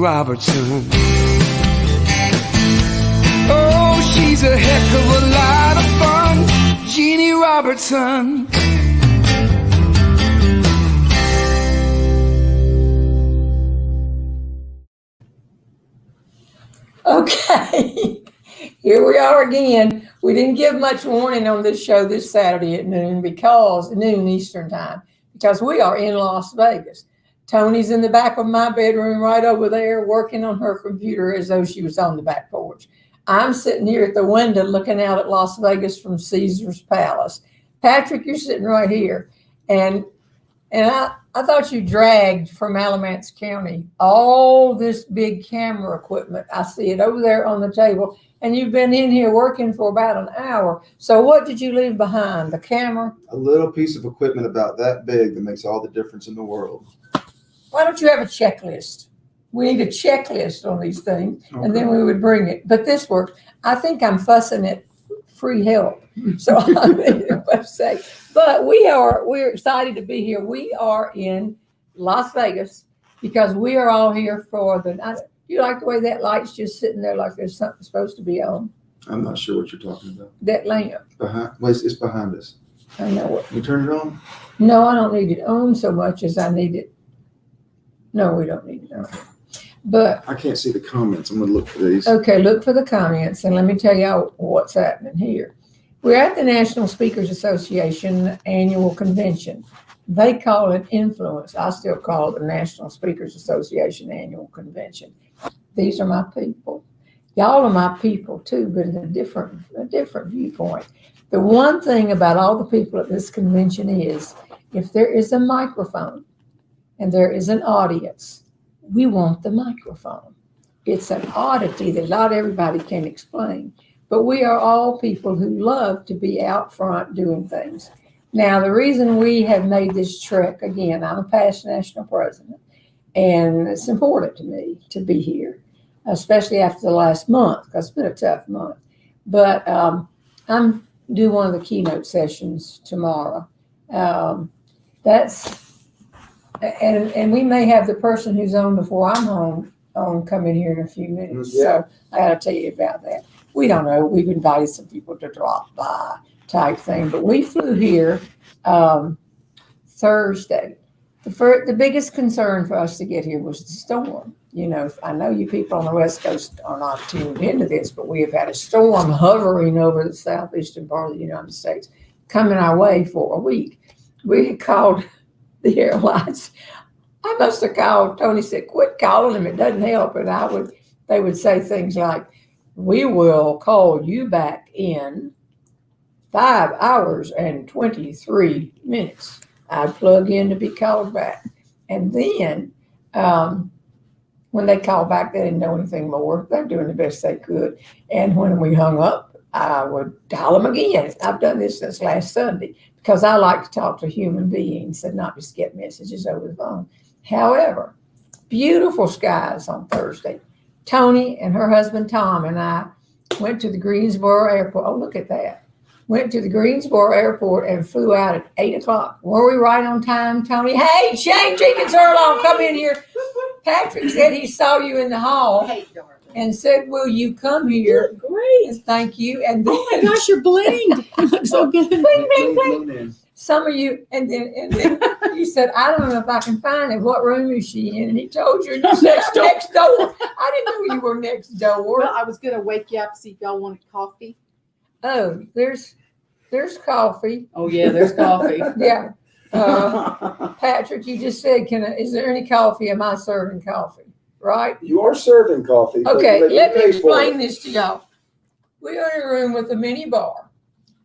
Robertson. Oh, she's a heck of a lot of fun, Jeanne Robertson. Okay, here we are again. We didn't give much warning on this show this Saturday at noon Eastern time, because we are in Las Vegas. Toni's in the back of my bedroom right over there working on her computer as though she was on the back porch. I'm sitting here at the window looking out at Las Vegas from Caesar's Palace. Patrick, you're sitting right here. And I thought you dragged from Alamance County all this big camera equipment. I see it over there on the table. And you've been in here working for about an hour. So what did you leave behind? The camera? A little piece of equipment about that big that makes all the difference in the world. Why don't you have a checklist? We need a checklist on these things, okay, and then we would bring it. But this works. I think I'm fussing at free help. So I say, but we're excited to be here. We are in Las Vegas because we are all here for the. You like the way that light's just sitting there like there's something supposed to be on? I'm not sure what you're talking about. That lamp. It's behind us. I know it. You turn it on? No, I don't need it on so much as I need it. No, we don't need it on. But I can't see the comments. I'm going to look for these. Okay, look for the comments, and let me tell you what's happening here. We're at the National Speakers Association annual convention. They call it Influence. I still call it the National Speakers Association annual convention. These are my people. Y'all are my people too, but in a different viewpoint. The one thing about all the people at this convention is, if there is a microphone and there is an audience, we want the microphone. It's an oddity that not everybody can explain, but we are all people who love to be out front doing things. Now, the reason we have made this trek, again, I'm a past national president, and it's important to me to be here, especially after the last month, because it's been a tough month. But I'm doing one of the keynote sessions tomorrow. And we may have the person who's on before I'm on come in here in a few minutes. Yeah. So I got to tell you about that. We don't know. We've invited some people to drop by type thing, but we flew here Thursday. The biggest concern for us to get here was the storm. You know, I know you people on the West Coast are not tuned into this, but we have had a storm hovering over the southeastern part of the United States coming our way for a week. We had called the airlines. I must have called. Toni said, quit calling them. It doesn't help. And they would say things like, we will call you back in 5 hours and 23 minutes. I'd plug in to be called back. And then when they called back, they didn't know anything more. They're doing the best they could. And when we hung up, I would dial them again. I've done this since last Sunday because I like to talk to human beings and not just get messages over the phone. However, beautiful skies on Thursday. Toni and her husband Tom and I went to the Greensboro airport. Oh, look at that. Went to the Greensboro airport and flew out at 8 o'clock. Were we right on time, Toni? Hey, Shane Jenkins Earlong, come in here. Patrick said he saw you in the hall and said, will you come here? Great. And thank you. And then, oh my gosh, you're blinged. You look so good. Bling, bling, bling. Some of you, and then you said, I don't know if I can find it. What room is she in? And he told you, and you said, next door. I didn't know you were next door. Well, I was going to wake you up to see if y'all wanted coffee. Oh, there's coffee. Oh, yeah, there's coffee. Yeah. Patrick, you just said, is there any coffee? Am I serving coffee? Right? You are serving coffee. Okay, let me explain this to y'all. We are in a room with a mini bar,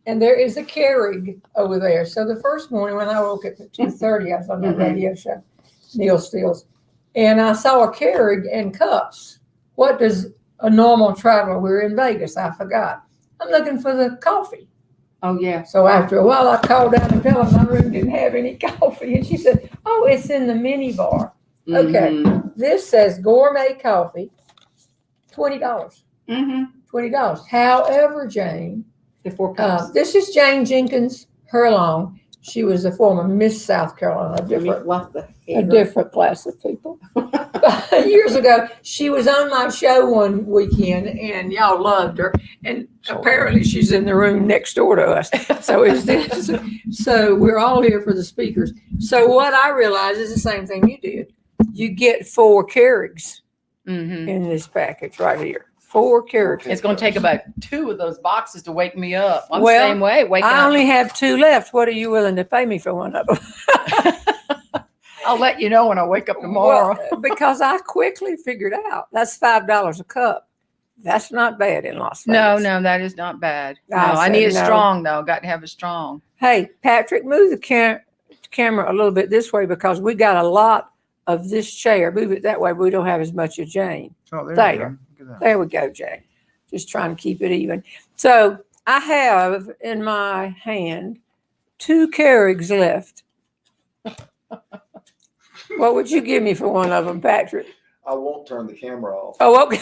and there is a Keurig over there. So the first morning when I woke up at 2:30, I was on that radio show, Neil Steele's, and I saw a Keurig and cups. What does a normal traveler, we were in Vegas, I forgot. I'm looking for the coffee. Oh, yeah. So after a while, I called down and told her my room didn't have any coffee. And she said, oh, it's in the mini bar. Okay. This says gourmet coffee, $20. $20. However, Jane, the 4 cups. This is Jane Jenkins Earlong. She was a former Miss South Carolina, a different class of people. Years ago, she was on my show one weekend, and y'all loved her. And apparently, she's in the room next door to us. So is this? So we're all here for the speakers. So what I realized is the same thing you did. You get 4 Keurigs in this package right here. 4 Keurigs. It's going to take about 2 of those boxes to wake me up. I'm the same way. I only have 2 left. What are you willing to pay me for one of them? I'll let you know when I wake up tomorrow. Well, because I quickly figured out that's $5 a cup. That's not bad in Las Vegas. No, that is not bad. No, I I need it said no. strong though. Got to have it strong. Hey, Patrick, move the camera a little bit this way because we got a lot of this chair. Move it that way. We don't have as much of Jane. Oh, there There. you go. Look at that. There we go, Jane. Just trying to keep it even. So I have in my hand 2 Keurigs left. What would you give me for one of them, Patrick? I won't turn the camera off. Oh, okay.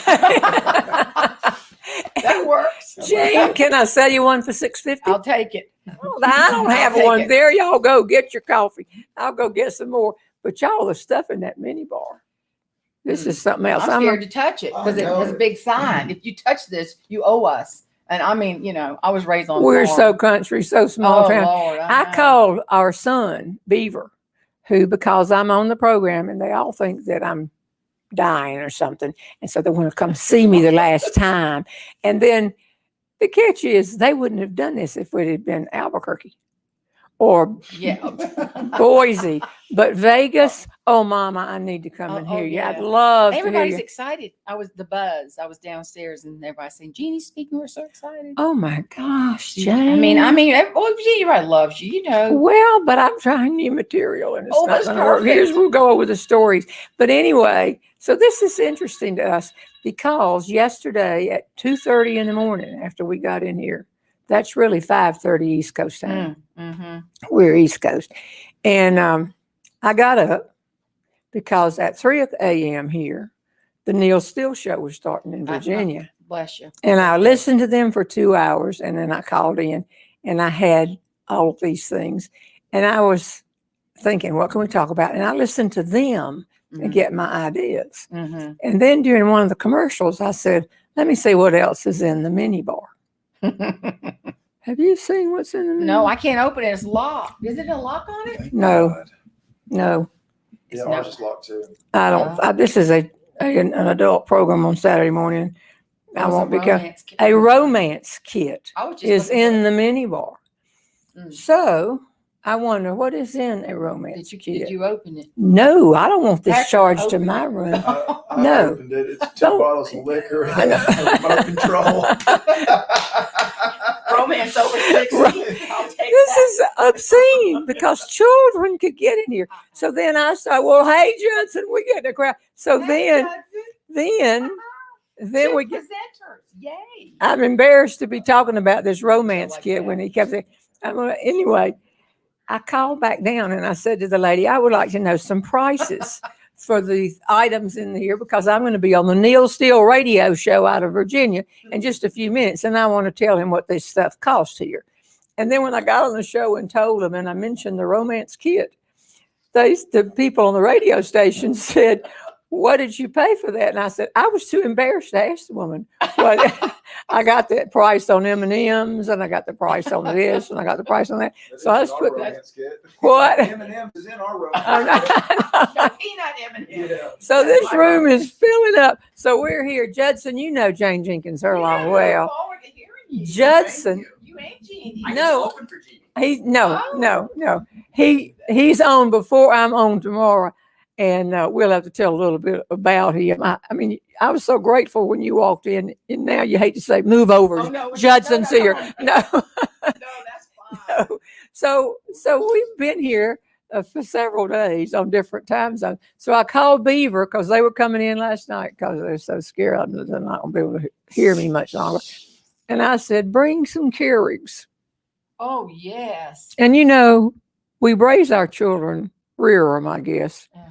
That works. Jane, can I sell you one for $6.50? I'll take it. Oh, I don't have I'll take one. it. There y'all go. Get your coffee. I'll go get some more. But y'all, the stuff in that mini bar. This is something else. I'm scared to touch it because it has a big sign. If you touch this, you owe us. And I mean, I was raised on. We're farm. so country, so small Oh town. Lord, I know. called our son, Beaver, who, because I'm on the program and they all think that I'm dying or something. And so they want to come see me the last time. And then the catch is they wouldn't have done this if it had been Albuquerque or Yeah. Boise. But Vegas, oh, Mama, I need to come and Oh, hear you. I'd yeah. love to hear Everybody's you. excited. I was the buzz. I was downstairs and everybody saying, "Jeannie's speaking. We're so excited." Oh, my gosh, Jane. I mean, everybody loves you. Well, but I'm trying new material and it's Oh, not that's going to work. perfect. Here's we'll go over the stories. But anyway, so this is interesting to us because yesterday at 2:30 in the morning after we got in here, that's really 5:30 East Coast time. Mm-hmm. We're East Coast. And I got up because at 3 a.m. here, the Neil Steele show was starting in Virginia. Bless you. And I listened to them for 2 hours and then I called in and I had all of these things. And I was thinking, what can we talk about? And I listened to them and get my ideas. Mm-hmm. And then during one of the commercials, I said, let me see what else is in the mini bar. Have you seen what's in the mini No, bar? I can't open it. It's locked. Is it a lock on it? No. No, Yeah, No. ours is locked too. I don't. This is an adult program on Saturday morning. I won't be a romance kit I was just is looking in the mini bar. Mm. So I wonder what is in a for- romance Did kit. you open it? No, I don't want this Patrick, charged to open my it. room. I No. opened it. It's 2 Don't. bottles of liquor I know. and remote control. Romance over 60. Right. I'll take This that. is obscene because children could get in here. So then I said, well, hey, Judson, we get in the crowd. So Hey, then Judson. we Two get, presenters. Yay. I'm embarrassed to be talking about this romance like kit that. when he kept saying, anyway, I called back down and I said to the lady, I would like to know some prices for the items in here because I'm going to be on the Neil Steele radio show out of Virginia in just a few minutes. And I want to tell him what this stuff costs here. And then when I got on the show and told him, and I mentioned the romance kit, the people on the radio station said, what did you pay for that? And I said, I was too embarrassed to ask the woman. But I got that price on M&Ms and I got the price on this and I got the price on that. So I just put romance kit. What? M&M's is in our room. No peanut M&Ms. Yeah. So this room is filling up. So we're here. Judson, you know Jane Jenkins Earlong well. Look forward to hearing you. Judson, You ain't Jeannie. No. He's on before I'm on tomorrow. And we'll have to tell a little bit about him. I mean, I was so grateful when you walked in, and now you hate to say, move over. Oh, no, Judson's no. here. No. No, that's fine. No. So we've been here for several days on different time zones. So I called Beaver because they were coming in last night because they're so scared they're not going to be able to hear me much longer. And I said, bring some Keurigs. Oh, yes. And we raise our children, rear them, I guess. Yeah.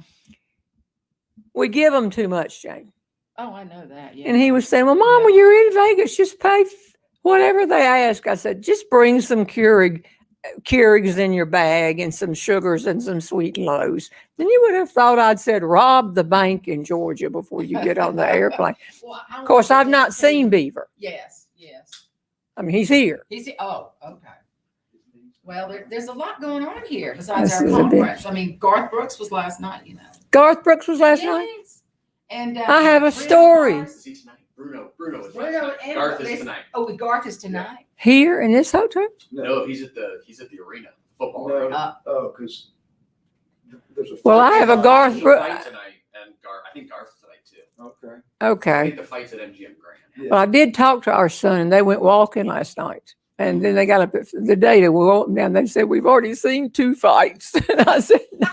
We give them too much, Jane. Oh, I know that. Yeah. And he was saying, well, Mom, when you're in Vegas, just pay whatever they ask. I said, just bring some Keurig Keurigs in your bag and some sugars and some sweet loaves, then you would have thought I'd said rob the bank in Georgia before you get on the airplane. Well, Of course, I've not seen Beaver. Yes. I mean, he's here. Oh, okay. Well, there's a lot going on here besides This our is a big- conference. I mean, Garth Brooks was last night, you know. Garth Brooks was last night. Yes. And I have a story. Bruno was Bruno last night. and Garth is tonight. Oh, Garth is tonight. Here in this hotel? No, he's at the arena, football arena. Because there's a Well, I have a Garth There's a Brooks. fight tonight, and I think Garth's tonight too. Okay. I Okay. think the fight's at MGM Grand. Yeah. Well, I did talk to our son, and they went walking last night. And then they got up at the data. We walked down. They said, we've already seen 2 fights. And I said, no,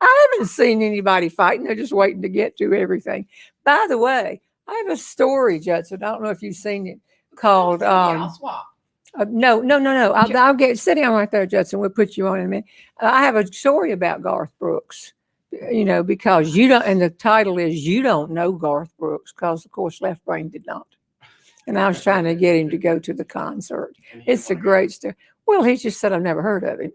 I haven't seen anybody fighting. They're just waiting to get to everything. By the way, I have a story, Judson. I don't know if you've seen it, called I'll swap. no. I'll get sit down right there, Judson. We'll put you on in a minute. I have a story about Garth Brooks. Because you don't, and the title is You Don't Know Garth Brooks, because of course Left Brain did not. And I was trying to get him to go to the concert. It's a great story. Well, he just said, I've never heard of him.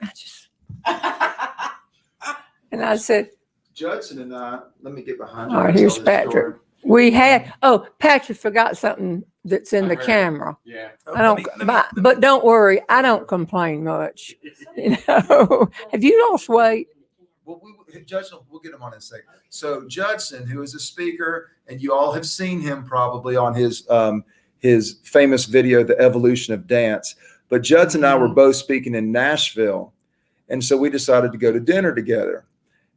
And I said, Judson and I, let me get behind you. all right, here's Patrick. Patrick forgot something that's in the camera. Yeah. But don't worry, I don't complain much. Have you lost weight? Well, Judson, we'll get him on in a second. So Judson, who is a speaker, and you all have seen him probably on his famous video, The Evolution of Dance. But Judson and I were both speaking in Nashville. And so we decided to go to dinner together.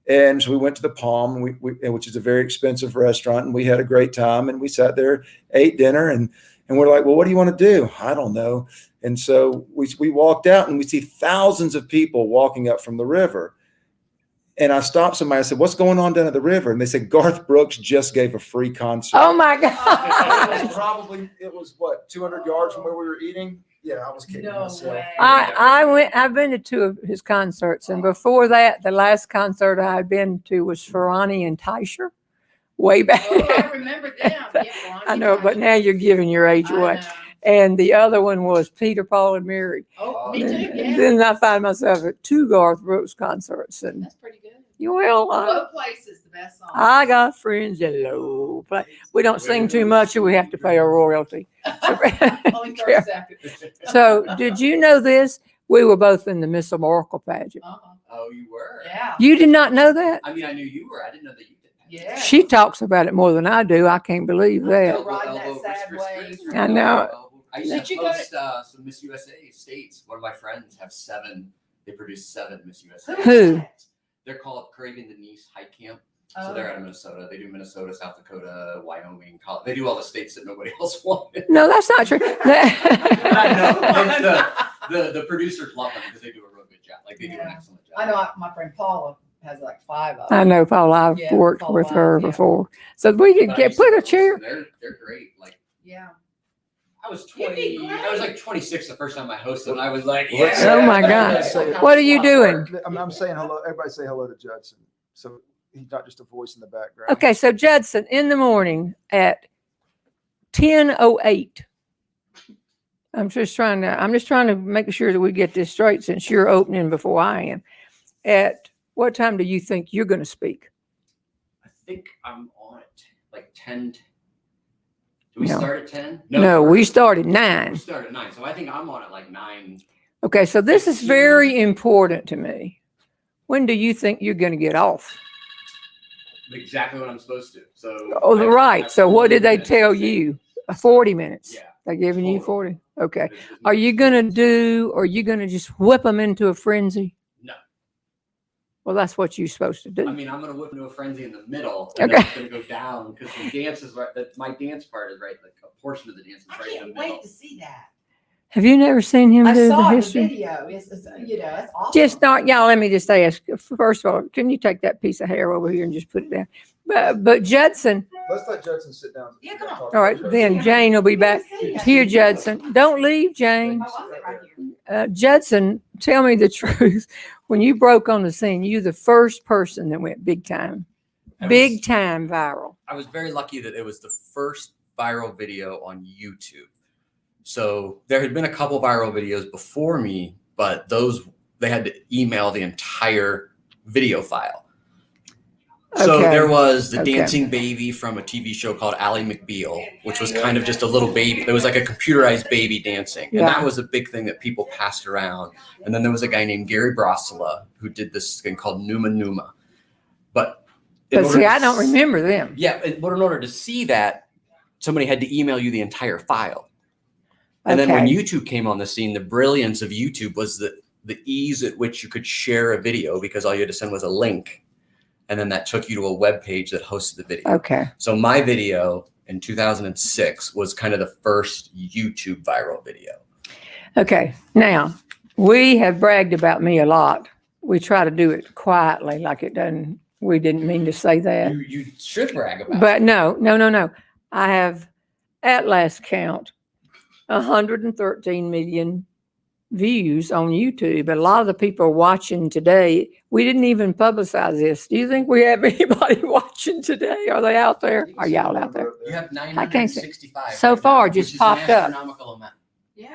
And so we went to the Palm, which is a very expensive restaurant. And we had a great time. And we sat there, ate dinner, and we're like, well, what do you want to do? I don't know. And so we walked out, and we see thousands of people walking up from the river. And I stopped somebody. I said, what's going on down at the river? And they said, Garth Brooks just gave a free concert. Oh, my God. It was what, 200 yards from where we were eating? Yeah, I was kidding myself. way. I've been to 2 of his concerts. And before that, the last concert I had been to was Ferrani and Teicher way back. Oh, I remember them. Yeah, I know, but now you're giving your age away. And the other one was Peter, Paul, and Mary. Oh, me too. And Yeah. then I find myself at 2 Garth Brooks concerts. And That's pretty good. well, Low Place is the best song. I got friends in low place. We don't sing too much, or we have to pay a royalty. Only 30 seconds. So, did you know this? We were both in the Miss Oracle pageant. Uh-huh. Oh, you were? Yeah. You did not know that? I mean, I knew you were. I didn't know that you did. Yeah. She talks about it more than I do. I can't believe that. Still riding that sad wave. I know. I used Did to you go host some Miss USA states. One of my friends have 7. They produce 7 Miss USA. Who? They're called Craig and Denise Hike Camp. So they're out of Minnesota. They do Minnesota, South Dakota, Wyoming. They do all the states that nobody else wanted. No, that's not true. I know. The producers love them because they do a real good job. Like they do an excellent job. I know my friend Paula has like 5 of them. I know, Paul. I've Yeah, worked Paul with her Wise, yeah. before. So we could But I used to put a host chair. them. They're great. Like Yeah. I was You'd be 20. great. I was like 26 the first time I hosted, and I was like, Well, let's Oh, my God. What are you doing? I'm saying hello. Everybody say hello to Judson. So he's not just a voice in the background. Okay, so Judson, in the morning at 10:08. I'm just trying to make sure that we get this straight, since you're opening before I am. At what time do you think you're going to speak? I think I'm on it like 10. Do we No. start at 10? No, we started We 9. start at 9. So I think I'm on at like 9. Okay, so this is very important to me. When do you think you're going to get off? Exactly what I'm supposed to. So. Oh, I- right. I- So what did they 40 tell minutes. you? 40 minutes. Yeah. They're giving you 40. 40. Okay. There's no- Are you going to just whip them into a frenzy? No. Well, that's what you're supposed to do. I mean, I'm going to whip into a frenzy in the middle. And then it's going to go down because the dance is right. My dance part is right. Like a portion of the dance is I right in the can't middle. wait to see that. Have you never seen him I do the saw the history? video. It's it's awesome. Just not, y'all, let me just ask, first of all, can you take that piece of hair over here and just put it down? But Judson, Let's let Judson sit down. Yeah, come on. all right, then Jane will be back. Here, Judson. Don't leave, Jane. Oh, I'll sit right here. Judson, tell me the truth. When you broke on the scene, you the first person that went big time viral. I was very lucky that it was the first viral video on YouTube. So there had been a couple viral videos before me, but they had to email the entire video file. So Okay. there was the Okay. dancing baby from a TV show called Ally McBeal, which was kind of just a little baby. There was like a computerized baby dancing. And that was a big thing that people passed around. And then there was a guy named Gary Brosela who did this thing called Numa Numa. But see, I don't remember them. Yeah, but in order to see that, somebody had to email you the entire file. And then when YouTube came on the scene, the brilliance of YouTube was the ease at which you could share a video, because all you had to send was a link. And then that took you to a web page that hosted the video. Okay. So my video in 2006 was kind of the first YouTube viral video. Okay. Now, we have bragged about me a lot. We try to do it quietly, like it doesn't, we didn't mean to say that. You should brag about But no. I have, at last count, 113 million views on YouTube. A lot of the people watching today, we didn't even publicize this. Do you think we have anybody watching today? Are they out there? Are y'all out there? You have I can't say. 965 So right far, now, just which is popped an up. astronomical amount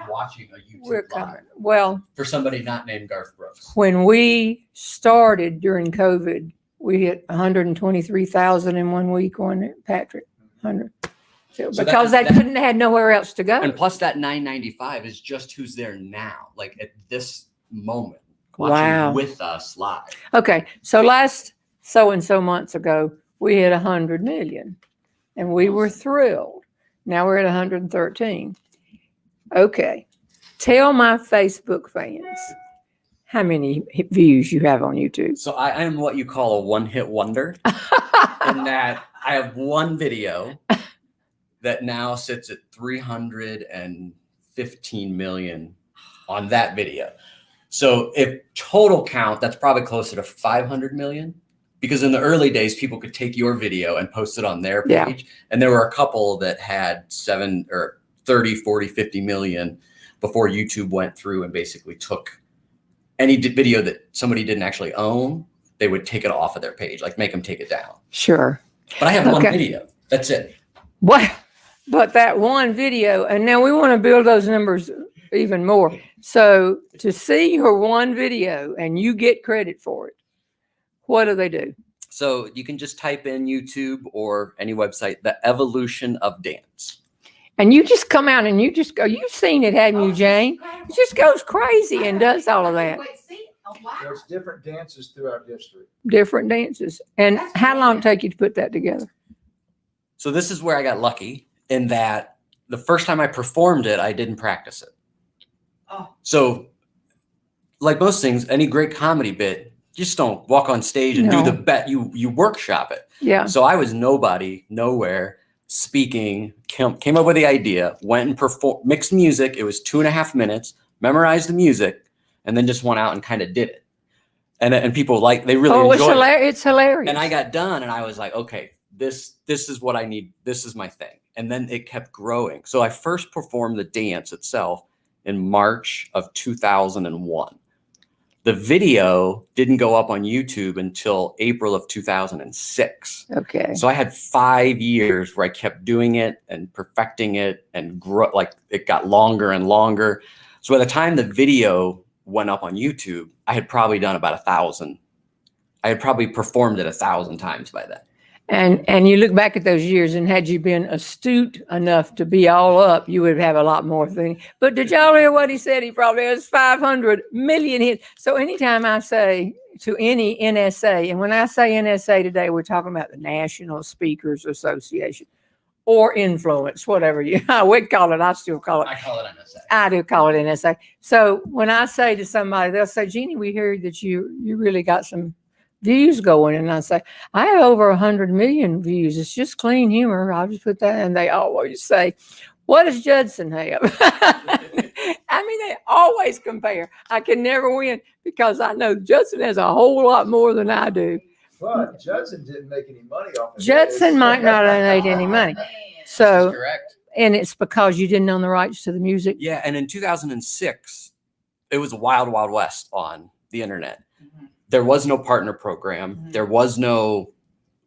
watching a YouTube We're live coming. Well, for somebody not named Garth Brooks. when we started during COVID, we hit 123,000 in 1 week, wasn't it, Patrick? 100. Because they couldn't had nowhere else to go. And plus that 995 is just who's there now, like at this moment, watching Wow. with us live. Okay, so last so-and-so months ago, we hit 100 million, and we were thrilled. Now we're at 113. Okay, tell my Facebook fans how many views you have on YouTube. So I am what you call a one-hit wonder in that I have one video that now sits at 315 million on that video. So if total count, that's probably closer to 500 million, because in the early days, people could take your video and post it on their page. And there were a couple that had 7 or 30, 40, 50 million before YouTube went through and basically took any video that somebody didn't actually own, they would take it off of their page, like make them take it down. Sure. But I have one video. That's it. What? But that one video, and now we want to build those numbers even more. So to see your one video and you get credit for it, what do they do? So you can just type in YouTube or any website, The Evolution of Dance. And you just come out and you just go, you've seen it, haven't you, Jane? It just goes crazy and does all of that. There's different dances throughout history. Different dances. And how long did it take you to put that together? So this is where I got lucky in that the first time I performed it, I didn't practice it. Oh. So like most things, any great comedy bit, you just don't walk on stage and do the bet. You workshop it. Yeah. So I was nobody, nowhere, speaking, came up with the idea, went and performed, mixed music. It was 2.5 minutes, memorized the music, and then just went out and kind of did it. And people they really enjoyed it. It's hilarious. And I got done and I was like, okay, this is what I need. This is my thing. And then it kept growing. So I first performed the dance itself in March of 2001. The video didn't go up on YouTube until April of 2006. Okay. So I had 5 years where I kept doing it and perfecting it and it got longer and longer. So by the time the video went up on YouTube, I had probably done about 1,000. I had probably performed it 1,000 times by then. And you look back at those years, and had you been astute enough to be all up, you would have a lot more things. But did y'all hear what he said? He probably has 500 million hits. So anytime I say to any NSA, and when I say NSA today, we're talking about the National Speakers Association or influence, whatever we call it. I still call it. I call it NSA. I do call it NSA. So when I say to somebody, they'll say, Jeannie, we heard that you really got some views going. And I say, I have over 100 million views. It's just clean humor. I'll just put that. And they always say, what does Judson have? I mean, they always compare. I can never win because I know Judson has a whole lot more than I do. But Judson didn't make any money off of it. Judson might not have made any money. That's So, correct. and it's because you didn't own the rights to the music. Yeah. And in 2006, it was a wild, wild west on the internet. Mm-hmm. There was no partner program. Mhm. There was no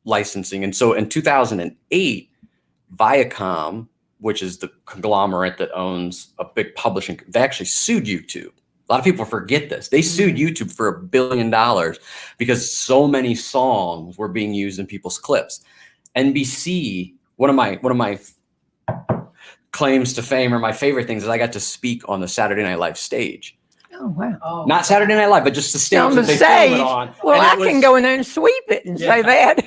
licensing. And so in 2008, Viacom, which is the conglomerate that owns a big publishing, they actually sued YouTube. A lot of people forget this. They sued YouTube for $1 billion because so many songs were being used in people's clips. NBC, one of my claims to fame, or my favorite things, is I got to speak on the Saturday Night Live stage. Oh, wow. Oh, Not Saturday Night Live, but just the stage On that the they film stage. it on. Well, And I can go in there and sweep it and say that.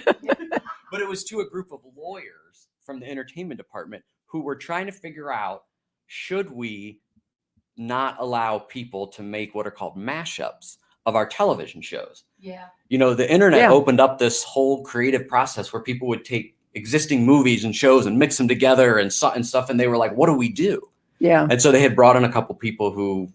But it was to a group of lawyers from the entertainment department who were trying to figure out, should we not allow people to make what are called mashups of our television shows? Yeah. You know, the internet Yeah. opened up this whole creative process where people would take existing movies and shows and mix them together and stuff. And they were like, what do we do? Yeah. And so they had brought in a couple people who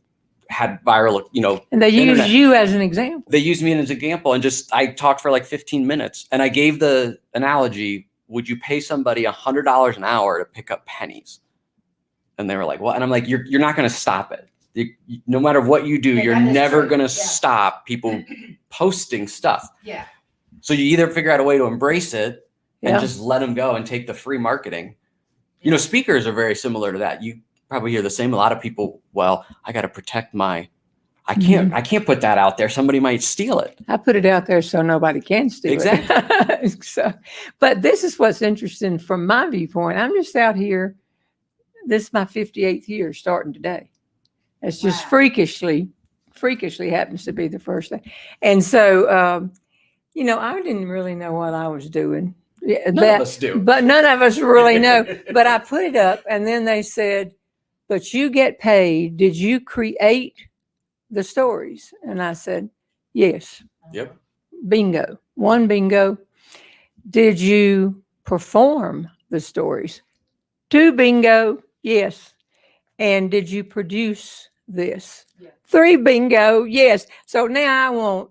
had viral, you know, And they use internet. you as an example. They used me as an example, and I talked for like 15 minutes, and I gave the analogy, would you pay somebody $100 an hour to pick up pennies? And they were like, what? And I'm like, you're not going to stop it. No matter what you do, Yeah, you're that is never true. going to Yeah. stop people posting stuff. Yeah. So you either figure out a way to embrace it and Yeah. just let them go and take the free marketing. You know, speakers are very similar to that. You probably hear the same. A lot of people, well, I got to protect I can't put that out there. Somebody might steal it. I put it out there so nobody can steal it. So, but this is what's interesting from my viewpoint. I'm just out here. This is my 58th year starting today. It's just Wow. freakishly happens to be the first day. And so, you know, I didn't really know what I was doing. Yeah, None of us do. But none of us really know. But I put it up, and then they said, but you get paid. Did you create the stories? And I said, yes. Yep. Bingo. One bingo. Did you perform the stories? 2 bingo. Yes. And did you produce this? Yeah. 3 bingo. Yes. So now I want,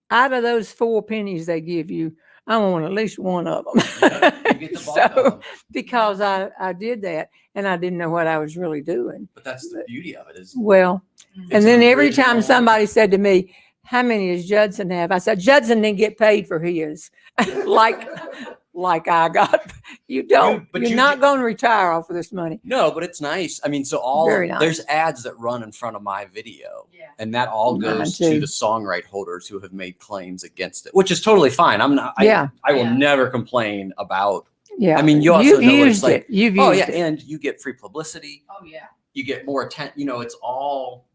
out of those 4 pennies they give you, I want at least one of them. Yeah, you get the bulk of them. Because I did that, and I didn't know what I was really doing. But that's the beauty of it, is Well, it's and then an every original- time somebody said to me, how many does Judson have? I said, Judson didn't get paid for his. like I got. You don't. but You're you not do- going to retire off of this money. No, but it's nice. I mean, so Very nice. there's ads that run in front of my video, Yeah. and that all Mine goes too. to the songwriter holders who have made claims against it, which is totally fine. I'm not. Yeah. I will Yeah. never complain about. Yeah. I mean, you also You've know what it's used like. it. You've Oh used yeah, it. and you get free publicity. Oh yeah. You get more attention. You know, it's all.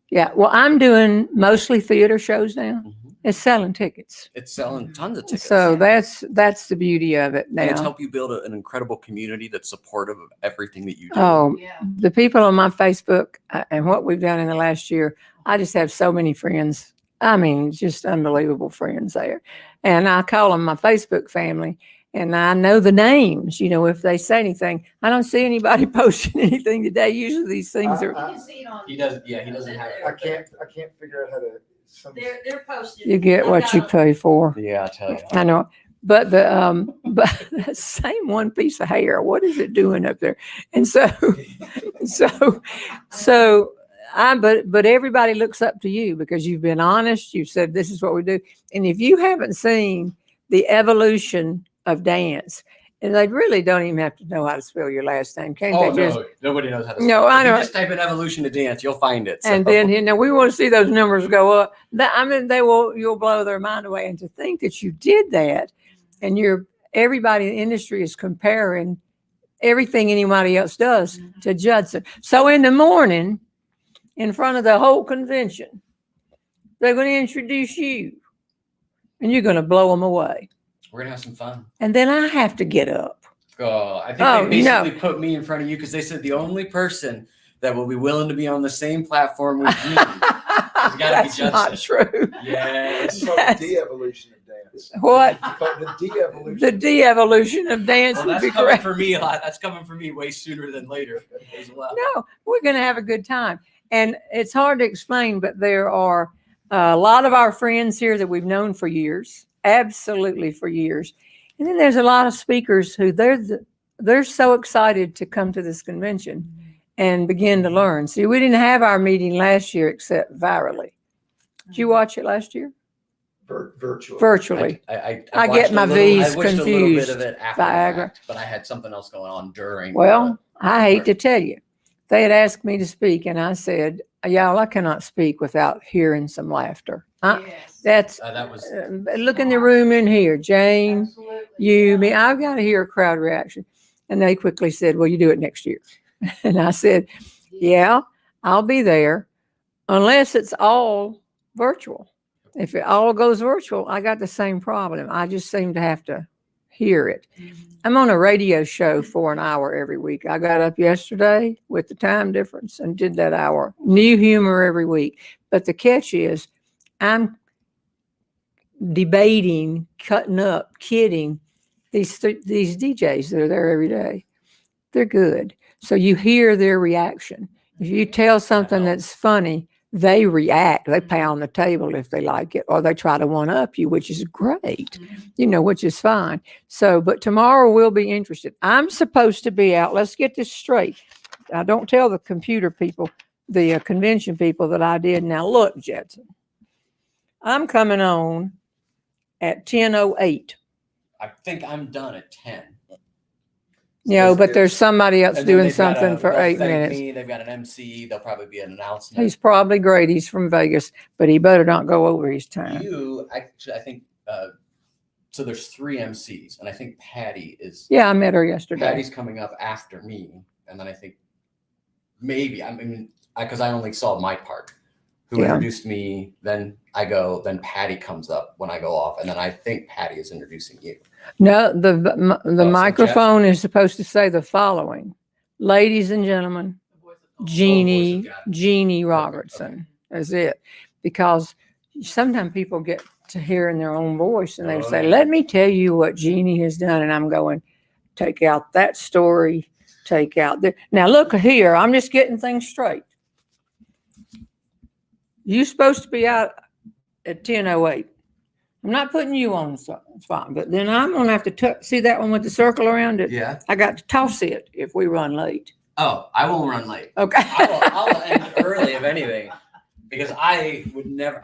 Yeah. Well, I'm doing mostly theater shows now. Mhm. It's selling tickets. It's selling tons of tickets. So that's the beauty of it and it's now. helped you build an incredible community that's supportive of everything that you do. Oh, Yeah. the people on my Facebook and what we've done in the last year, I just have so many friends. I mean, just unbelievable friends there. And I call them my Facebook family, and I know the names, you know, if they say anything. I don't see anybody posting anything today. Usually these things You are, can see it on. He does. Yeah, he doesn't have. I can't figure out how to. They're posted. you get what you pay for. Yeah, I tell you. I know. But but that same one piece of hair, what is it doing up there? And so but everybody looks up to you because you've been honest. You've said this is what we do. And if you haven't seen the evolution of dance, and they really don't even have to know how to spell your last name, can't Oh they? no, nobody knows how to. No, spell it. I If you know. just type in evolution to dance, you'll find it. And so. then, you know, we want to see those numbers go up. I mean, you'll blow their mind away. And to think that you did that, and everybody in the industry is comparing everything anybody else does to Judson. So in the morning, in front of the whole convention, they're going to introduce you, and you're going to blow them away. We're gonna have some fun. And then I have to get up. Oh, I think Oh, they no. basically put me in front of you because they said the only person that will be willing to be on the same platform with you. gotta be That's not Judson. true. Yes. It's called the de-evolution of dance. What? It's called the de-evolution. The de-evolution of dance Well, would that's be coming correct. for me a lot. That's coming for me way sooner than later as well. No, we're going to have a good time. And it's hard to explain, but there are a lot of our friends here that we've known for years, absolutely for years. And then there's a lot of speakers who they're so excited to come to this convention and begin to learn. See, we didn't have our meeting last year except virally. Did you watch it last year? Virtually. Virtually. I I watched get my a little- V's I watched a little bit confused. of it after the Viagra. fact, but I had something else going on during. Well, I hate to tell you, they had asked me to speak, and I said, y'all, I cannot speak without hearing some laughter. That's That was look in the room in here, Jane, Absolutely. you, me. I've got to hear a crowd reaction. And they quickly said, well, you do it next year. And I said, yeah, I'll be there unless it's all virtual. If it all goes virtual, I got the same problem. I just seem to have to hear it. I'm on a radio show for an hour every week. I got up yesterday with the time difference and did that hour. New humor every week. But the catch is I'm debating, cutting up, kidding these DJs that are there every day. They're good. So you hear their reaction. If you tell something that's funny, they react. They pound the table if they like it, or they try to one up you, which is great, which is fine. So, but tomorrow we'll be interested. I'm supposed to be out. Let's get this straight. I don't tell the computer people, the convention people that I did. Now look, Jetson, I'm coming on at 10:08. I think I'm done at 10. But there's somebody else And then doing they've got something for they'll 8 thank minutes. me, they've got an MC. There'll probably be an announcement. He's probably great. He's from Vegas, but he better not go over his time. I think. So there's 3 MCs, and I think Patty is. Yeah, I met her yesterday. Patty's coming up after me, and then I think maybe because I only saw my part. Who introduced me? Then I go. Then Patty comes up when I go off, and then I think Patty is introducing you. No, the so microphone is supposed to say the following: ladies and gentlemen, Jeanne Robertson. That's it. Because sometimes people get to hear in their own voice, and they say, "Let me tell you what Jeanne has done," and I'm going, "Take out that story, take out that." Now look here, I'm just getting things straight. You're supposed to be out at 10:08. I'm not putting you on the spot, but then I'm going to have to see that one with the circle around it. Yeah. I got to toss it if we run late. Oh, I won't run late. Okay. I'll end early if anything, because I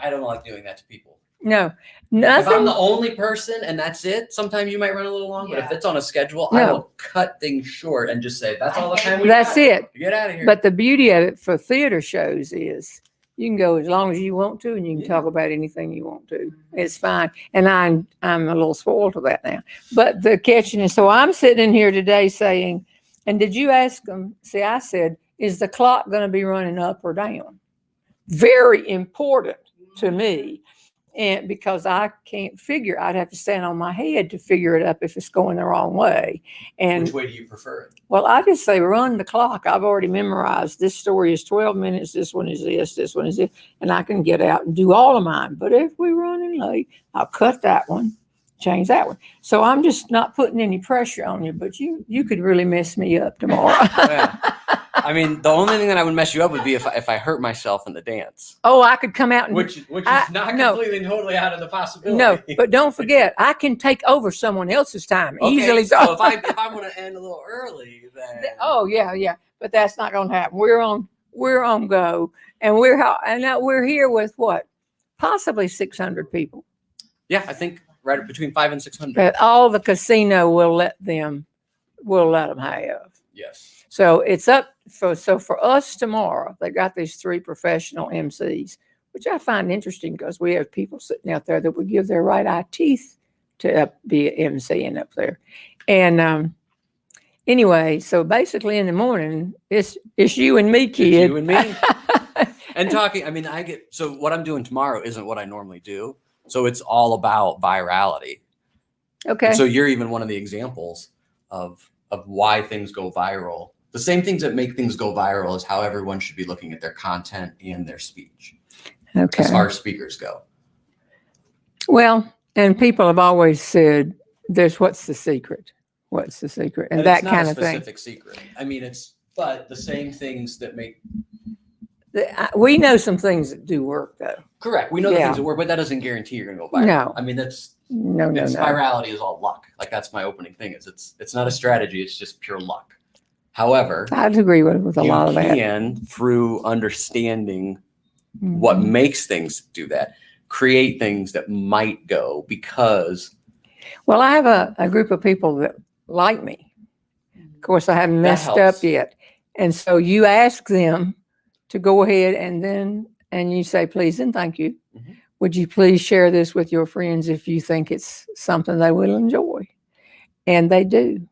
don't like doing that to people. No, If I'm nothing. the only person and that's it, sometimes you might run a little long, but if it's on a schedule, No. I will cut things short and just say, that's all the time we That's got. it. Get out of here. But the beauty of it for theater shows is you can go as long as you want to, and you can talk about anything you want to. It's fine. And I'm a little spoiled for that now. But the catching is, so I'm sitting in here today saying, and did you ask them? See, I said, is the clock going to be running up or down? Very important to me. And because I can't figure, I'd have to stand on my head to figure it up if it's going the wrong way. And which way do you prefer it? well, I just say run the clock. I've already memorized this story is 12 minutes. This one is this one is this. And I can get out and do all of mine. But if we're running late, I'll cut that one, change that one. So I'm just not putting any pressure on you, but you could really mess me up tomorrow. Yeah. I mean, the only thing that I would mess you up would be if I hurt myself in the dance. Oh, I could come out and Which is not no. completely totally out of the possibility. No, but don't forget, I can take over someone else's time easily. So if I want to end a little early, then Oh yeah, but that's not going to happen. We're on go, and we're here with what, possibly 600 people. yeah, I think right between 500 and 600. But all the casino will let them have. Yes. So it's up for us tomorrow. They got these 3 professional MCs, which I find interesting because we have people sitting out there that would give their right eye teeth to be MCing up there. And anyway, so basically in the morning, it's you and me, kid. It's you and me. And talking, I mean, so what I'm doing tomorrow isn't what I normally do. So it's all about virality. Okay. And so you're even one of the examples of why things go viral. The same things that make things go viral is how everyone should be looking at their content and their speech. Okay. As far as speakers go. Well, and people have always said, what's the secret? What's the secret? And that it's not kind a of thing. specific secret. I mean, but the same things that make. We know some things that do work, though. Correct. We know the things that work, but that doesn't guarantee you're going to go viral. No. I mean, No. virality is all luck. Like that's my opening thing. It's not a strategy. It's just pure luck. However, I'd agree with a lot of that. You can, through understanding what makes things do that, create things that might go because. Well, I have a group of people that like me. Of course, I haven't messed up yet. And so you ask them to go ahead and you say, please and thank you. Mhm. Would you please share this with your friends if you think it's something they will enjoy? And they do.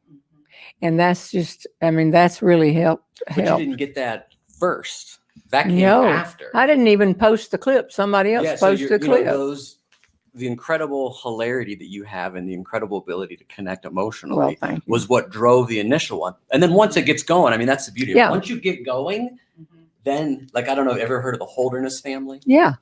And that's just, I mean, that's really helped. But you didn't get that first. That came No, after. I didn't even post the clip. Somebody else posted the clip. The incredible hilarity that you have and the incredible ability to connect emotionally Well, thank you. was what drove the initial one. And then once it gets going, I mean, that's the beauty of it. Yeah. Once you get going, then, like, I don't know, ever heard of the Holderness family? Yeah.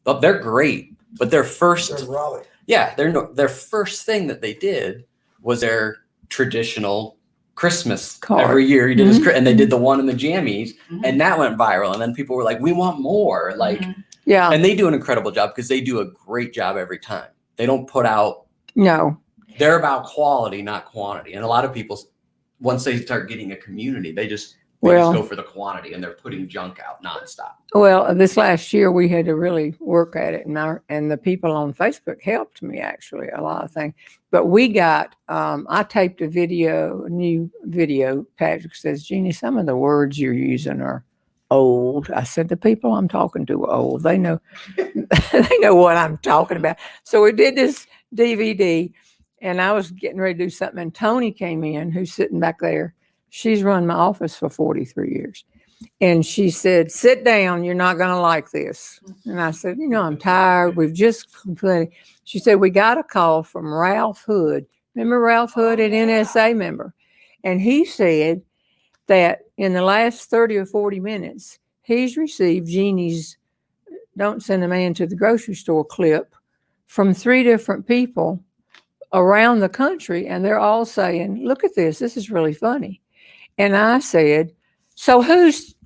But they're great. But their first, They're Raleigh. yeah, their first thing that they did was their traditional Christmas Card. every year. He did his, and they did the one in the jammies, and that went viral. And then people were like, we want more. Like, Yeah. and they do an incredible job because they do a great job every time. They don't put out. No. They're about quality, not quantity. And a lot of people, once they start getting a community, they just go for the quantity, and they're putting junk out nonstop. Well, this last year we had to really work at it, and the people on Facebook helped me actually a lot of things. But we got, I taped a new video. Patrick says, Jeannie, some of the words you're using are old. I said, the people I'm talking to are old. They know, they know what I'm talking about. So we did this DVD, and I was getting ready to do something, and Toni came in, who's sitting back there. She's run my office for 43 years. And she said, sit down, you're not going to like this. And I said, I'm tired. We've just completed. She said, we got a call from Ralph Hood. Remember Ralph Hood, an NSA member? And he said that in the last 30 or 40 minutes, he's received Jeannie's Don't Send a Man to the Grocery Store clip from 3 different people around the country. And they're all saying, look at this. This is really funny. And I said, so who's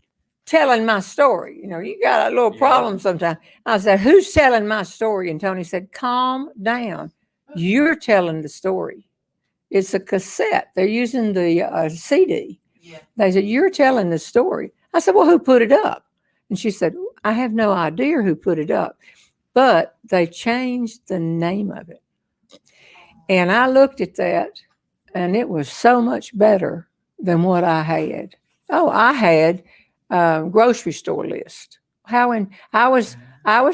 telling my story? You got a little problem sometimes. I said, who's telling my story? And Toni said, calm down. You're telling the story. It's a cassette. They're using the CD. Yeah. They said, you're telling the story. I said, well, who put it up? And she said, I have no idea who put it up, but they changed the name of it. And I looked at that, and it was so much better than what I had. Oh, I had grocery store list. I was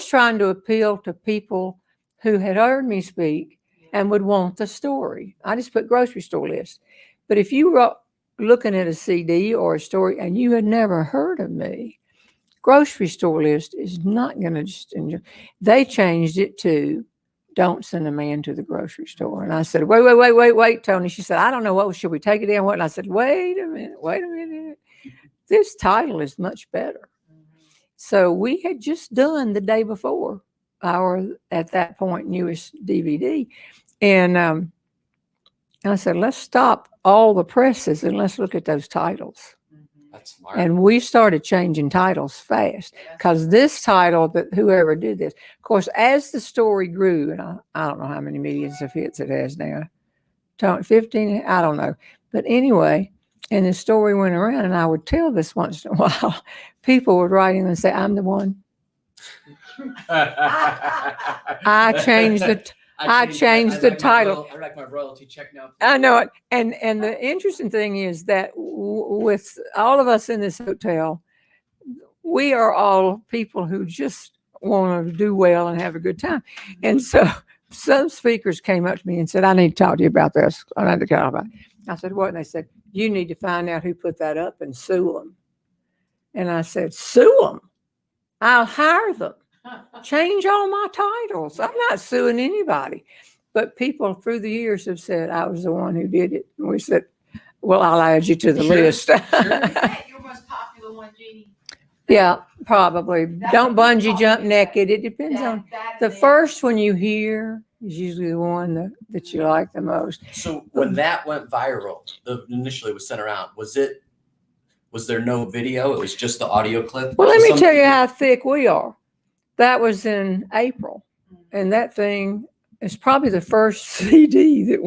trying to appeal to people who had heard me speak and would want the story. I just put grocery store list. But if you were looking at a CD or a story and you had never heard of me, grocery store list is not going to just enjoy. They changed it to Don't Send a Man to the Grocery Store. And I said, wait, Toni. She said, I don't know, what should we take it in? What? And I said, wait a minute. This title is much better. So we had just done the day before our, at that point, newest DVD. And I said, let's stop all the presses and let's look at those titles. That's smart. And we started changing titles fast because this title, that whoever did this, of course, as the story grew, and I don't know how many millions of hits it has now, 15, I don't know. But anyway, and the story went around, and I would tell this once in a while. People would write in and say, I'm the one. I changed the title. I like my royalty check now. I know it. And the interesting thing is that with all of us in this hotel, we are all people who just want to do well and have a good time. And so some speakers came up to me and said, I need to talk to you about this. I need to talk about it. I said, what? And they said, you need to find out who put that up and sue them. And I said, sue them? I'll hire them. Change all my titles. I'm not suing anybody. But people through the years have said I was the one who did it. And we said, well, I'll add you to the list. Is that your most popular one, Jeannie? Yeah, probably. Don't bungee jump naked. It depends on the first one you hear is usually the one that you like the most. So when that went viral, initially was sent around, was there no video? It was just the audio clip? Well, let me tell you how thick we are. That was in April. And that thing is probably the first CD that